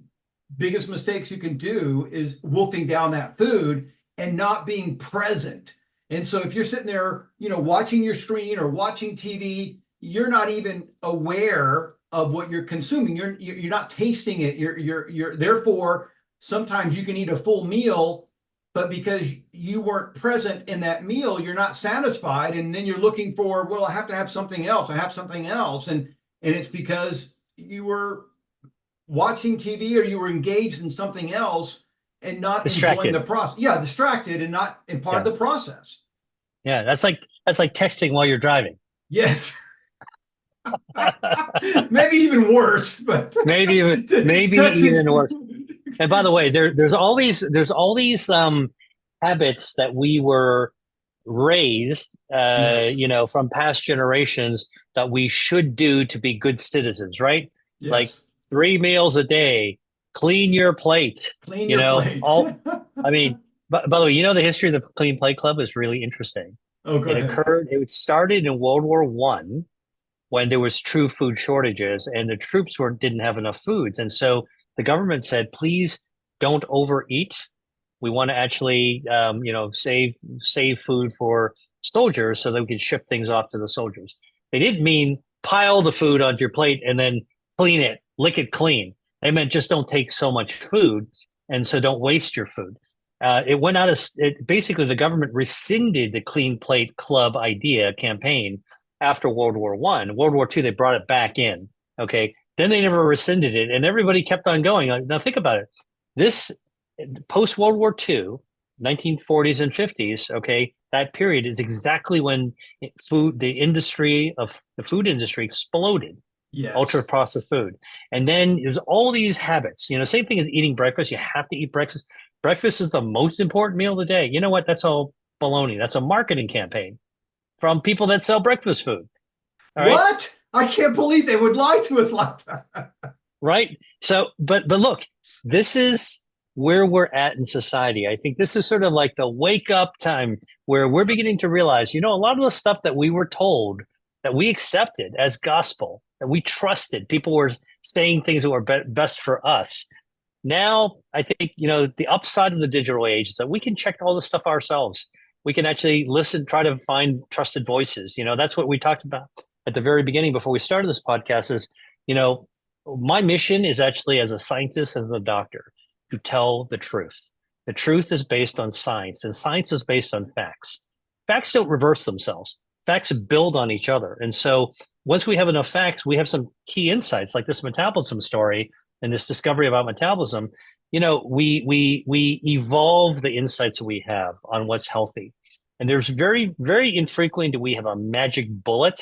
biggest mistakes you can do is wolfing down that food and not being present. And so if you're sitting there, watching your screen or watching TV, you're not even aware of what you're consuming. You're not tasting it. You're therefore sometimes you can eat a full meal, but because you weren't present in that meal, you're not satisfied, and then you're looking for, well, I have to have something else. I have something else, and it's because you were watching TV or you were engaged in something else and not enjoying Distracted. the process. Yeah, distracted and not in part of Yeah. the process. Yeah. That's like texting while you're driving. Yes. Maybe even worse, but Maybe texting. even worse. And by the way, there's all these habits that we were raised, Yes. from past generations that we should do to be good citizens, right? Like Yes. 3 meals a day, clean your plate, Clean your plate. all, I mean, by the way, the history of the Clean Plate Club is really interesting. Oh, go ahead. It started in World War One when there was true food shortages and the troops didn't have enough foods. And so the government said, please don't overeat. We want to actually, save food for soldiers so that we can ship things off to the soldiers. They didn't mean pile the food onto your plate and then clean it, lick it clean. They meant just don't take so much food, and so don't waste your food. It went out of basically the government rescinded the Clean Plate Club idea campaign after World War One. World War Two, they brought it back in. Okay, then they never rescinded it, and everybody kept on going. Now think about it. This post World War Two, 1940s and 50s. Okay, that period is exactly when the food industry exploded. Yes. Ultra processed food, and then there's all these habits. Same thing as eating breakfast. You have to eat breakfast. Breakfast is the most important meal of the day. You know what? That's all baloney. That's a marketing campaign from people that sell breakfast food. All right. What? I can't believe they would lie to us like that. Right. So, but look, this is where we're at in society. I think this is sort of like the wake up time where we're beginning to realize, a lot of the stuff that we were told, that we accepted as gospel, that we trusted, people were saying things that were best for us. Now, I think, the upside of the digital age is that we can check all this stuff ourselves. We can actually listen, try to find trusted voices. That's what we talked about at the very beginning before we started this podcast is, my mission is actually as a scientist, as a doctor, to tell the truth. The truth is based on science, and science is based on facts. Facts don't reverse themselves. Facts build on each other. And so once we have enough facts, we have some key insights like this metabolism story and this discovery about metabolism. We evolve the insights that we have on what's healthy. And there's very, very infrequently do we have a magic bullet.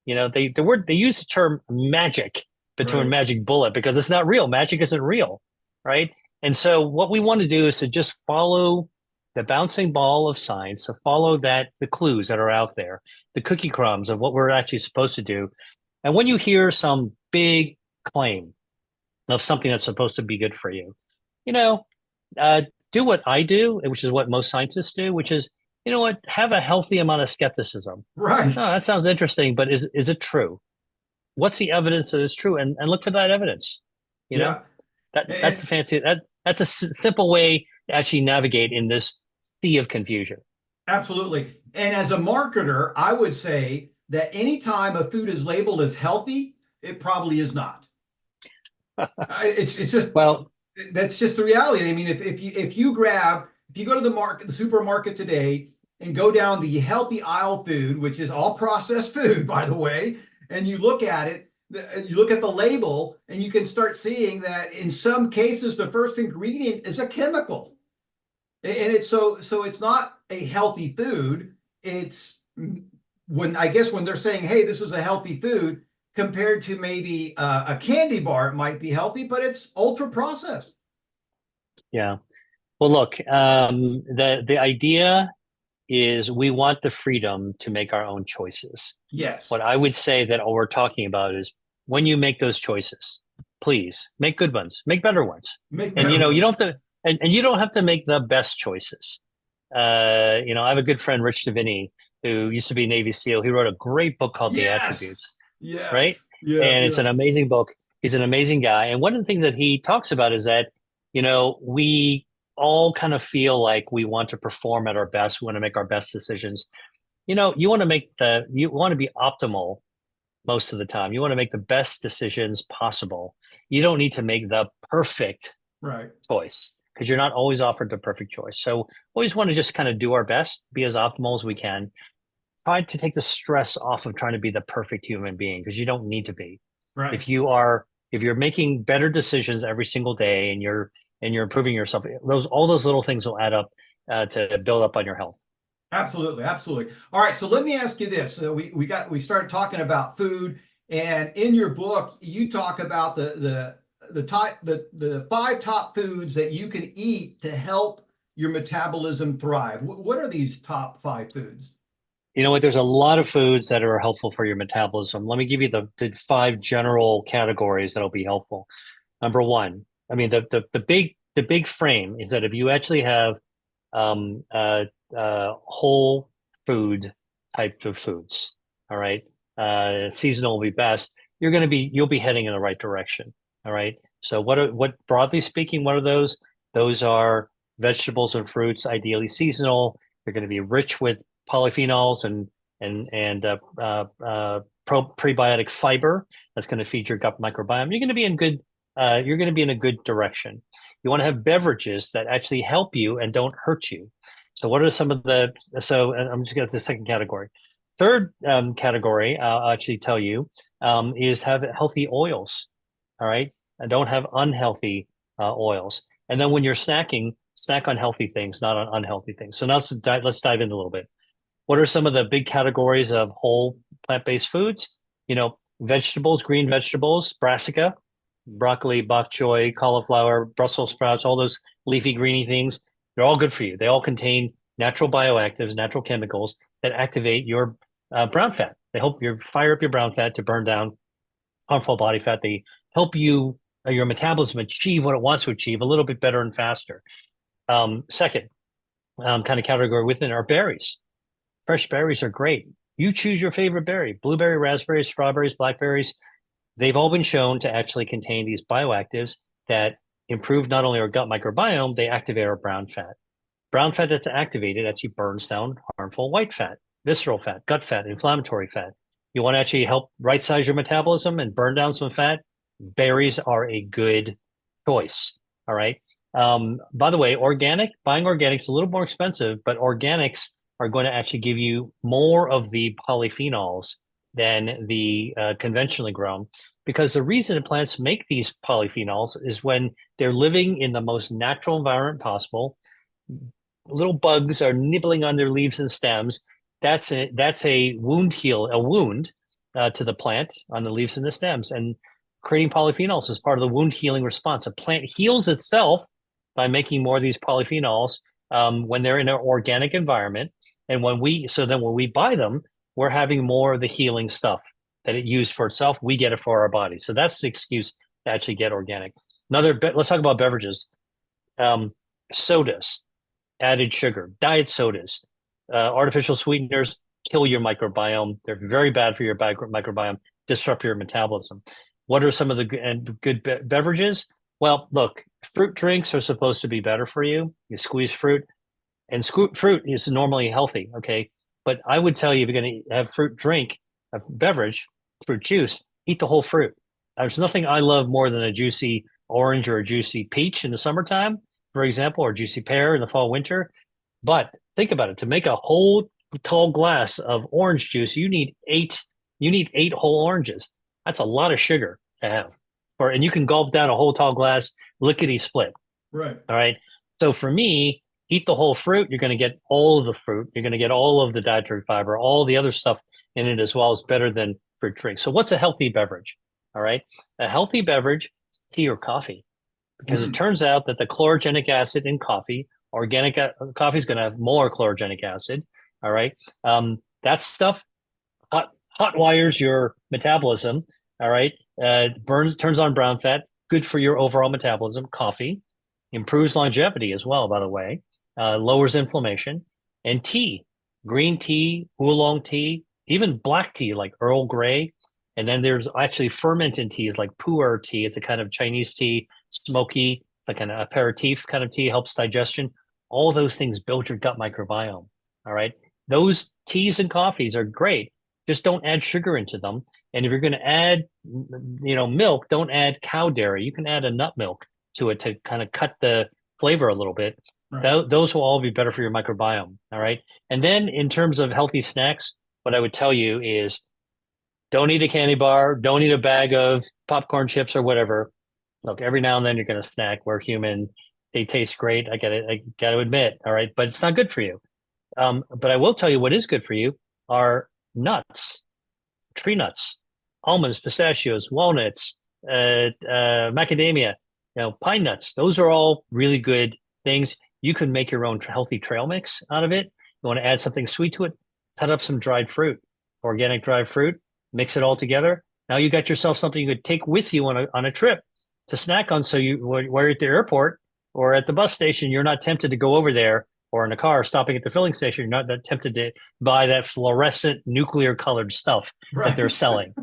They use the term magic between Right. magic bullet because it's not real. Magic isn't real, right? And so what we want to do is to just follow the bouncing ball of science, to follow the clues that are out there, the cookie crumbs of what we're actually supposed to do. And when you hear some big claim of something that's supposed to be good for you, you know, do what I do, which is what most scientists do, which is, have a healthy amount of skepticism. Oh, Right. that sounds interesting, but is it true? What's the evidence that it's true? And look for that evidence. You know, Yeah. that's And a that's a simple way to actually navigate in this sea of confusion. absolutely. And as a marketer, I would say that anytime a food is labeled as healthy, it probably is not. It's just Well, that's just the reality. I mean, if you go to the supermarket today and go down the healthy aisle food, which is all processed food, by the way, and you look at it, you look at the label, and you can start seeing that in some cases the first ingredient is a chemical, and it's so it's not a healthy food. It's when I guess when they're saying, hey, this is a healthy food, compared to maybe a candy bar, it might be healthy, but it's ultra processed. Yeah. Well, look, the idea is we want the freedom to make our own choices. Yes. What I would say that all we're talking about is when you make those choices, please make good ones, make better ones. Make And better you don't ones. have to, and you don't have to make the best choices. I have a good friend, Rich Savini, who used to be Navy SEAL. He wrote a great book called The Yes. Attributes, right? Yes. Yeah. And it's Yeah. an amazing book. He's an amazing guy. And one of the things that he talks about is that, we all kind of feel like we want to perform at our best. We want to make our best decisions. You want to be optimal most of the time. You want to make the best decisions possible. You don't need to make the perfect Right. choice because you're not always offered the perfect choice. So always want to just kind of do our best, be as optimal as we can. Try to take the stress off of trying to be the perfect human being because you don't need to be. Right. If you're making better decisions every single day and you're improving yourself, all those little things will add up to build up on your health. Absolutely, absolutely. All right, so let me ask you this. We started talking about food, and in your book, you talk about the five top foods that you can eat to help your metabolism thrive. What are these top five foods? You know what? There's a lot of foods that are helpful for your metabolism. Let me give you the five general categories that'll be helpful. Number one, I mean the big frame is that if you actually have um, uh, whole food type of foods. All right. Seasonal will be best. You'll be heading in the right direction. All right. So what broadly speaking, what are those? Those are vegetables and fruits, ideally seasonal. They're going to be rich with polyphenols and prebiotic fiber that's going to feed your gut microbiome. You're going to be in a good direction. You want to have beverages that actually help you and don't hurt you. So what are some of the, so I'm just going to the second category. Third category, I'll actually tell you, is have healthy oils. All right. And don't have unhealthy oils. And then when you're snacking, snack on healthy things, not on unhealthy things. So now let's dive in a little bit. What are some of the big categories of whole plant-based foods? Vegetables, green vegetables, brassica, broccoli, bok choy, cauliflower, Brussels sprouts, all those leafy greeny things. They're all good for you. They all contain natural bioactives, natural chemicals that activate your brown fat. They help you fire up your brown fat to burn down harmful body fat. They help your metabolism achieve what it wants to achieve a little bit better and faster. Second kind of category within are berries. Fresh berries are great. You choose your favorite berry: blueberry, raspberries, strawberries, blackberries. They've all been shown to actually contain these bioactives that improve not only our gut microbiome, they activate our brown fat. Brown fat that's activated actually burns down harmful white fat, visceral fat, gut fat, inflammatory fat. You want to actually help right size your metabolism and burn down some fat? Berries are a good choice. All right. By the way, buying organics is a little more expensive, but organics are going to actually give you more of the polyphenols than the conventionally grown. Because the reason plants make these polyphenols is when they're living in the most natural environment possible. Little bugs are nibbling on their leaves and stems. That's a wound to the plant on the leaves and the stems, and creating polyphenols is part of the wound healing response. A plant heals itself by making more of these polyphenols when they're in an organic environment, and when we buy them, we're having more of the healing stuff that it used for itself. We get it for our body, so that's the excuse to actually get organic. Let's talk about beverages. Um, Sodas, added sugar, diet sodas, artificial sweeteners kill your microbiome. They're very bad for your microbiome, disrupt your metabolism. What are some of the good beverages? Well, look, fruit drinks are supposed to be better for you. You squeeze fruit, and fruit is normally healthy, okay? But I would tell you, if you're going to have a beverage, fruit juice, eat the whole fruit. There's nothing I love more than a juicy orange or a juicy peach in the summertime, for example, or juicy pear in the fall, winter. But think about it. To make a whole tall glass of orange juice, you need eight whole oranges. That's a lot of sugar to have. And you can gulp down a whole tall glass lickety split. Right. All right. So for me, eat the whole fruit, you're going to get all of the fruit. You're going to get all of the dietary fiber, all the other stuff in it as well. Is better than fruit drink. So what's a healthy beverage? All right. A healthy beverage is tea or coffee, because it Mm. turns out that the chlorogenic acid in coffee, organic coffee is going to have more chlorogenic acid. All right. That stuff hot wires your metabolism. All right. Turns on brown fat, good for your overall metabolism. Coffee improves longevity as well, by the way, lowers inflammation. And tea, green tea, oolong tea, even black tea like Earl Grey. And then there's actually fermented teas like pu'er tea. It's a kind of Chinese tea, smoky, like an aperitif kind of tea, helps digestion. All those things build your gut microbiome. All right. Those teas and coffees are great. Just don't add sugar into them. And if you're going to add, milk, don't add cow dairy. You can add a nut milk to it to kind of cut the flavor a little bit. Right. Those will all be better for your microbiome. All right. And then in terms of healthy snacks, what I would tell you is don't eat a candy bar, don't eat a bag of popcorn chips or whatever. Look, every now and then you're going to snack. We're human. They taste great. I got to admit. All right. But it's not good for you. But I will tell you what is good for you are nuts, tree nuts, almonds, pistachios, walnuts, macadamia, pine nuts. Those are all really good things. You can make your own healthy trail mix out of it. You want to add something sweet to it, cut up some dried fruit, organic dried fruit, mix it all together. Now you got yourself something you could take with you on a trip to snack on. So while you're at the airport or at the bus station, you're not tempted to go over there, or in a car stopping at the filling station, you're not that tempted to buy that fluorescent nuclear colored stuff that they're Right. selling.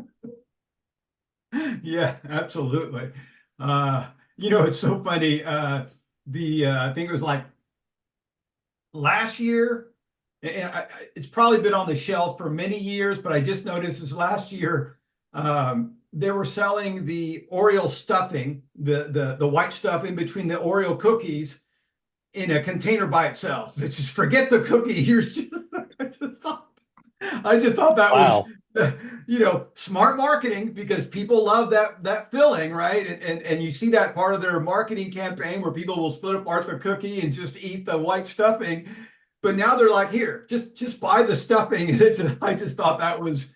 Yeah, absolutely. It's so funny. I think it was like last year, and it's probably been on the shelf for many years, but I just noticed this last year, they were selling the Oreo stuffing, the white stuff in between the Oreo cookies in a container by itself. It's just forget the cookie. Here's just I just thought that was Wow. smart marketing, because people love that filling, right? And you see that part of their marketing campaign where people will split apart the cookie and just eat the white stuffing. But now they're like, here, just buy the stuffing. And I just thought that was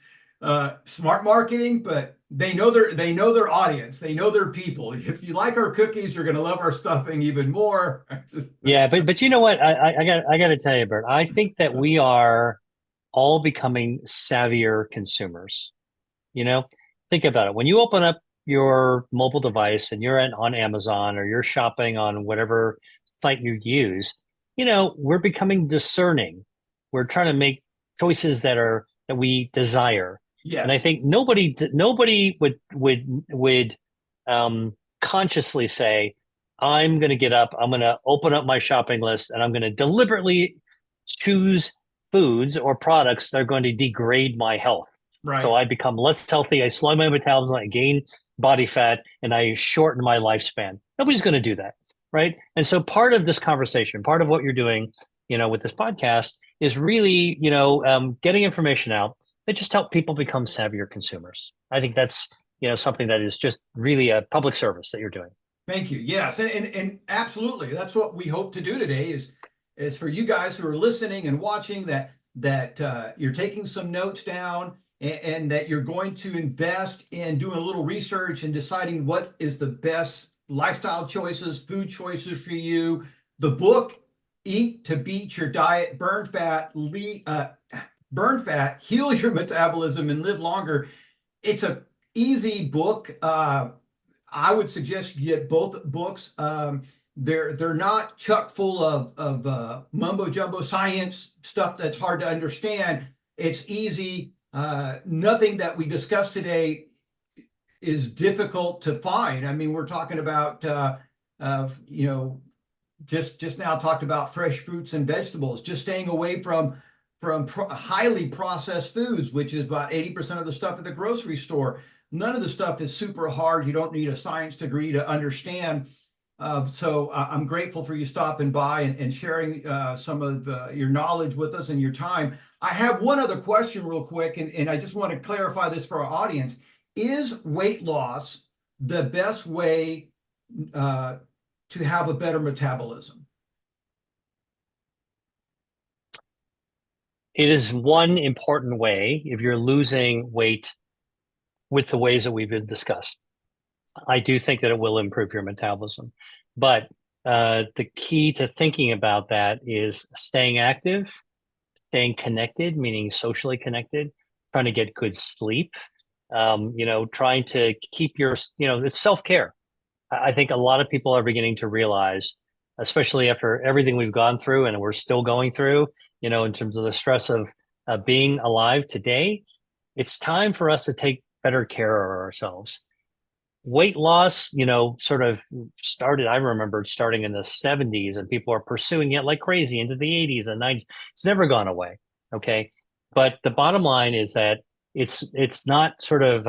smart marketing, but they know their audience, they know their people. If you like our cookies, you're going to love our stuffing even more. Yeah, but you know what? I got to tell you, Bert, I think that we are all becoming savvier consumers. You know, think about it. When you open up your mobile device and you're on Amazon or you're shopping on whatever site you use, we're becoming discerning. We're trying to make choices that we desire. And I Yes. think nobody would consciously say, I'm going to get up, I'm going to open up my shopping list, and I'm going to deliberately choose foods or products that are going to degrade my health. So Right. I become less healthy, I slow my metabolism, I gain body fat, and I shorten my lifespan. Nobody's going to do that, right? And so part of this conversation, part of what you're doing, with this podcast is really, getting information out that just help people become savvier consumers. I think that's, something that is just really a public service that you're doing. Thank you. Yes, and absolutely, that's what we hope to do today is for you guys who are listening and watching that you're taking some notes down, and that you're going to invest in doing a little research and deciding what is the best lifestyle choices, food choices for you. The book, Eat to Beat Your Diet, Burn Fat, Heal Your Metabolism, and Live Longer. It's a easy book. I would suggest you get both books. They're not chock full of mumbo jumbo science stuff that's hard to understand. It's easy. Nothing that we discussed today is difficult to find. I mean, we're talking about just now talked about fresh fruits and vegetables, just staying away from highly processed foods, which is about 80% of the stuff at the grocery store. None of the stuff is super hard. You don't need a science degree to understand. So I'm grateful for you stopping by and sharing some of your knowledge with us and your time. I have one other question real quick, and I just want to clarify this for our audience. Is weight loss the best way to have a better metabolism? It is one important way if you're losing weight with the ways that we've been discussed. I do think that it will improve your metabolism. But the key to thinking about that is staying active, staying connected, meaning socially connected, trying to get good sleep, trying to keep it's self-care. I think a lot of people are beginning to realize, especially after everything we've gone through and we're still going through, in terms of the stress of being alive today, it's time for us to take better care of ourselves. Weight loss, sort of started, I remember starting in the 70s and people are pursuing it like crazy into the 80s and 90s. It's never gone away. Okay. But the bottom line is that it's not sort of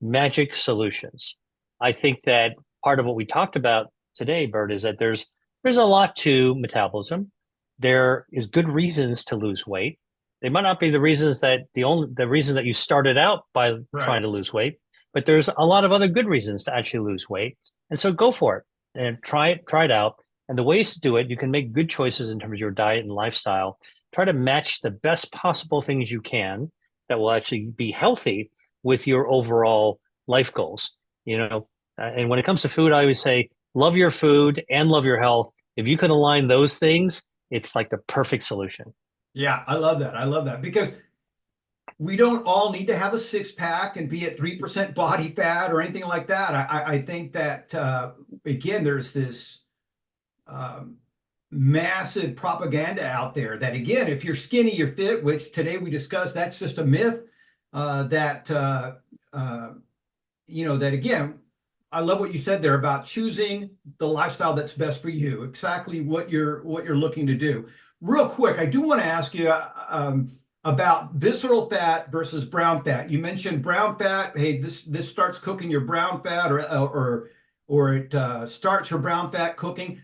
magic solutions. I think that part of what we talked about today, Bert, is that there's a lot to metabolism. There is good reasons to lose weight. They might not be the reasons that the reason that you started out by Right. trying to lose weight, but there's a lot of other good reasons to actually lose weight. And so go for it and try it out. And the ways to do it, you can make good choices in terms of your diet and lifestyle. Try to match the best possible things you can that will actually be healthy with your overall life goals. And when it comes to food, I always say, love your food and love your health. If you can align those things, it's like the perfect solution. Yeah, I love that. I love that because we don't all need to have a six pack and be at 3% body fat or anything like that. I think that, again, there's this um, massive propaganda out there that, again, if you're skinny, you're fit, which today we discussed, that's just a myth. That, that again, I love what you said there about choosing the lifestyle that's best for you, exactly what you're looking to do. Real quick, I do want to ask you about visceral fat versus brown fat. You mentioned brown fat. Hey, this starts cooking your brown fat, or it starts your brown fat cooking.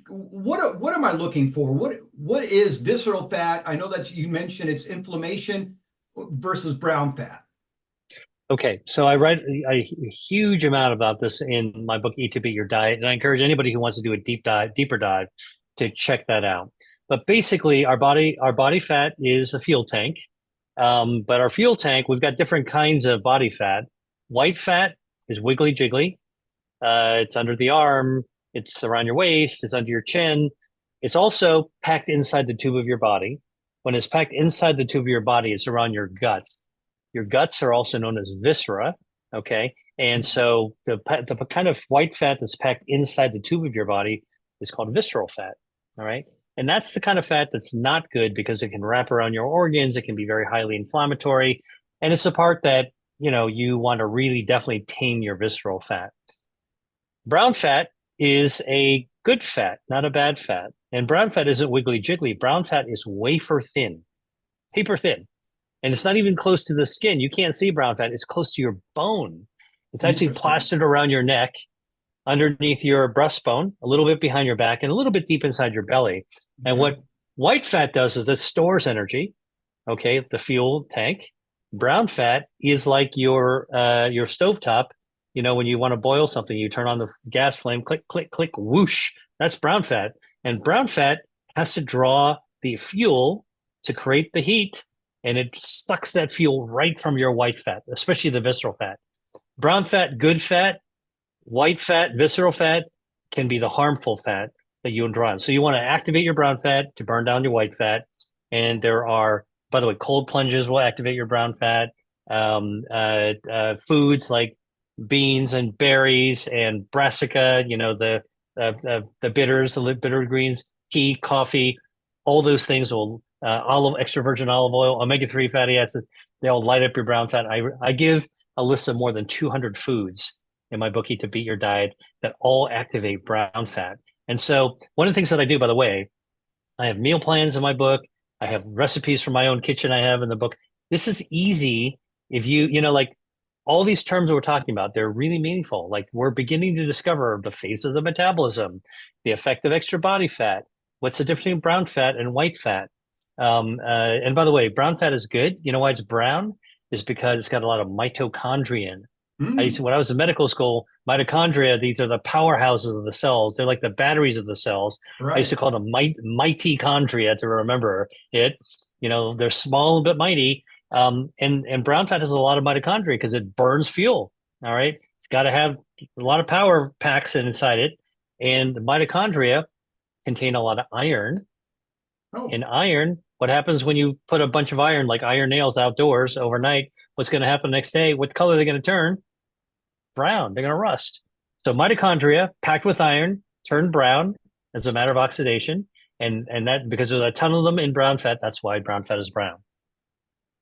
What am I looking for? What is visceral fat? I know that you mentioned it's inflammation versus brown fat. Okay, so I write a huge amount about this in my book Eat to Beat Your Diet, and I encourage anybody who wants to do a deeper dive, to check that out. But basically, our body fat is a fuel tank. But our fuel tank, we've got different kinds of body fat. White fat is wiggly jiggly. It's under the arm, it's around your waist, it's under your chin. It's also packed inside the tube of your body. When it's packed inside the tube of your body, it's around your guts. Your guts are also known as viscera. Okay. And so the kind of white fat that's packed inside the tube of your body is called visceral fat. All right. And that's the kind of fat that's not good because it can wrap around your organs. It can be very highly inflammatory. And it's the part that, you want to really definitely tame your visceral fat. Brown fat is a good fat, not a bad fat. And brown fat isn't wiggly jiggly. Brown fat is wafer thin, paper thin. And it's not even close to the skin. You can't see brown fat. It's close to your bone. It's actually Interesting. plastered around your neck, underneath your breastbone, a little bit behind your back, and a little bit deep inside your belly. And Okay. what white fat does is it stores energy, okay, the fuel tank. Brown fat is like your stovetop. When you want to boil something, you turn on the gas flame, click, click, click, whoosh. That's brown fat. And brown fat has to draw the fuel to create the heat, and it sucks that fuel right from your white fat, especially the visceral fat. Brown fat, good fat. White fat, visceral fat can be the harmful fat that you draw on. So you want to activate your brown fat to burn down your white fat. And there are, by the way, cold plunges will activate your brown fat. Foods like beans and berries and brassica, the bitters, the bitter greens, tea, coffee, all those things will extra virgin olive oil, omega-3 fatty acids, they all light up your brown fat. I give a list of more than 200 foods in my book, Eat to Beat Your Diet, that all activate brown fat. And so one of the things that I do, by the way, I have meal plans in my book. I have recipes from my own kitchen I have in the book. This is easy if like all these terms that we're talking about, they're really meaningful. Like we're beginning to discover the phases of metabolism, the effect of extra body fat. What's the difference between brown fat and white fat? And by the way, brown fat is good. You know why it's brown? Is because it's got a lot of mitochondrion. Mm, When I was in medical school, mitochondria, these are the powerhouses of the cells. They're like the batteries of the cells. I used right. to call them mitochondria to remember it. They're small but mighty. And brown fat has a lot of mitochondria because it burns fuel. All right. It's got to have a lot of power packs inside it. And the mitochondria contain a lot of iron. Oh, And iron, what happens when you put a bunch of iron, like iron nails outdoors overnight? What's going to happen the next day? What color are they going to turn? Brown. They're going to rust. So mitochondria packed with iron turn brown as a matter of oxidation. And that because there's a ton of them in brown fat, that's why brown fat is brown.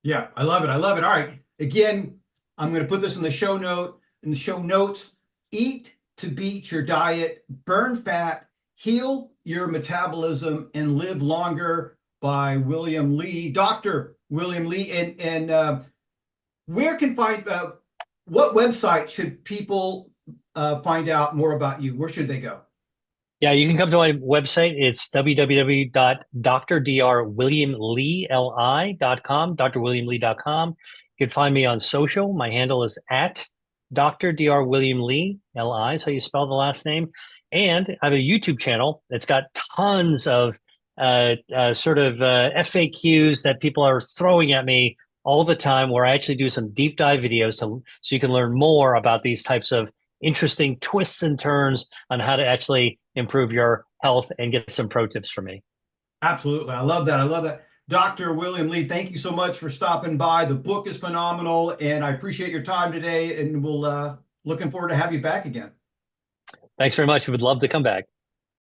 yeah, I love it. I love it. All right. Again, I'm going to put this in the show notes. Eat to beat your diet, burn fat, heal your metabolism, and live longer by William Li, Dr. William Li. And where can find what website should people find out more about you? Where should they go? Yeah, you can come to my website. It's www.drdrwilliamli.com, drwilliamli.com. You can find me on social. My handle is at Dr. Dr. William Li, L-I, is how you spell the last name. And I have a YouTube channel that's got tons of FAQs that people are throwing at me all the time, where I actually do some deep dive videos so you can learn more about these types of interesting twists and turns on how to actually improve your health and get some pro tips from me. Absolutely. I love that. I love that. Dr. William Li, thank you so much for stopping by. The book is phenomenal, and I appreciate your time today, and we'll looking forward to have you back again. Thanks very much. We would love to come back.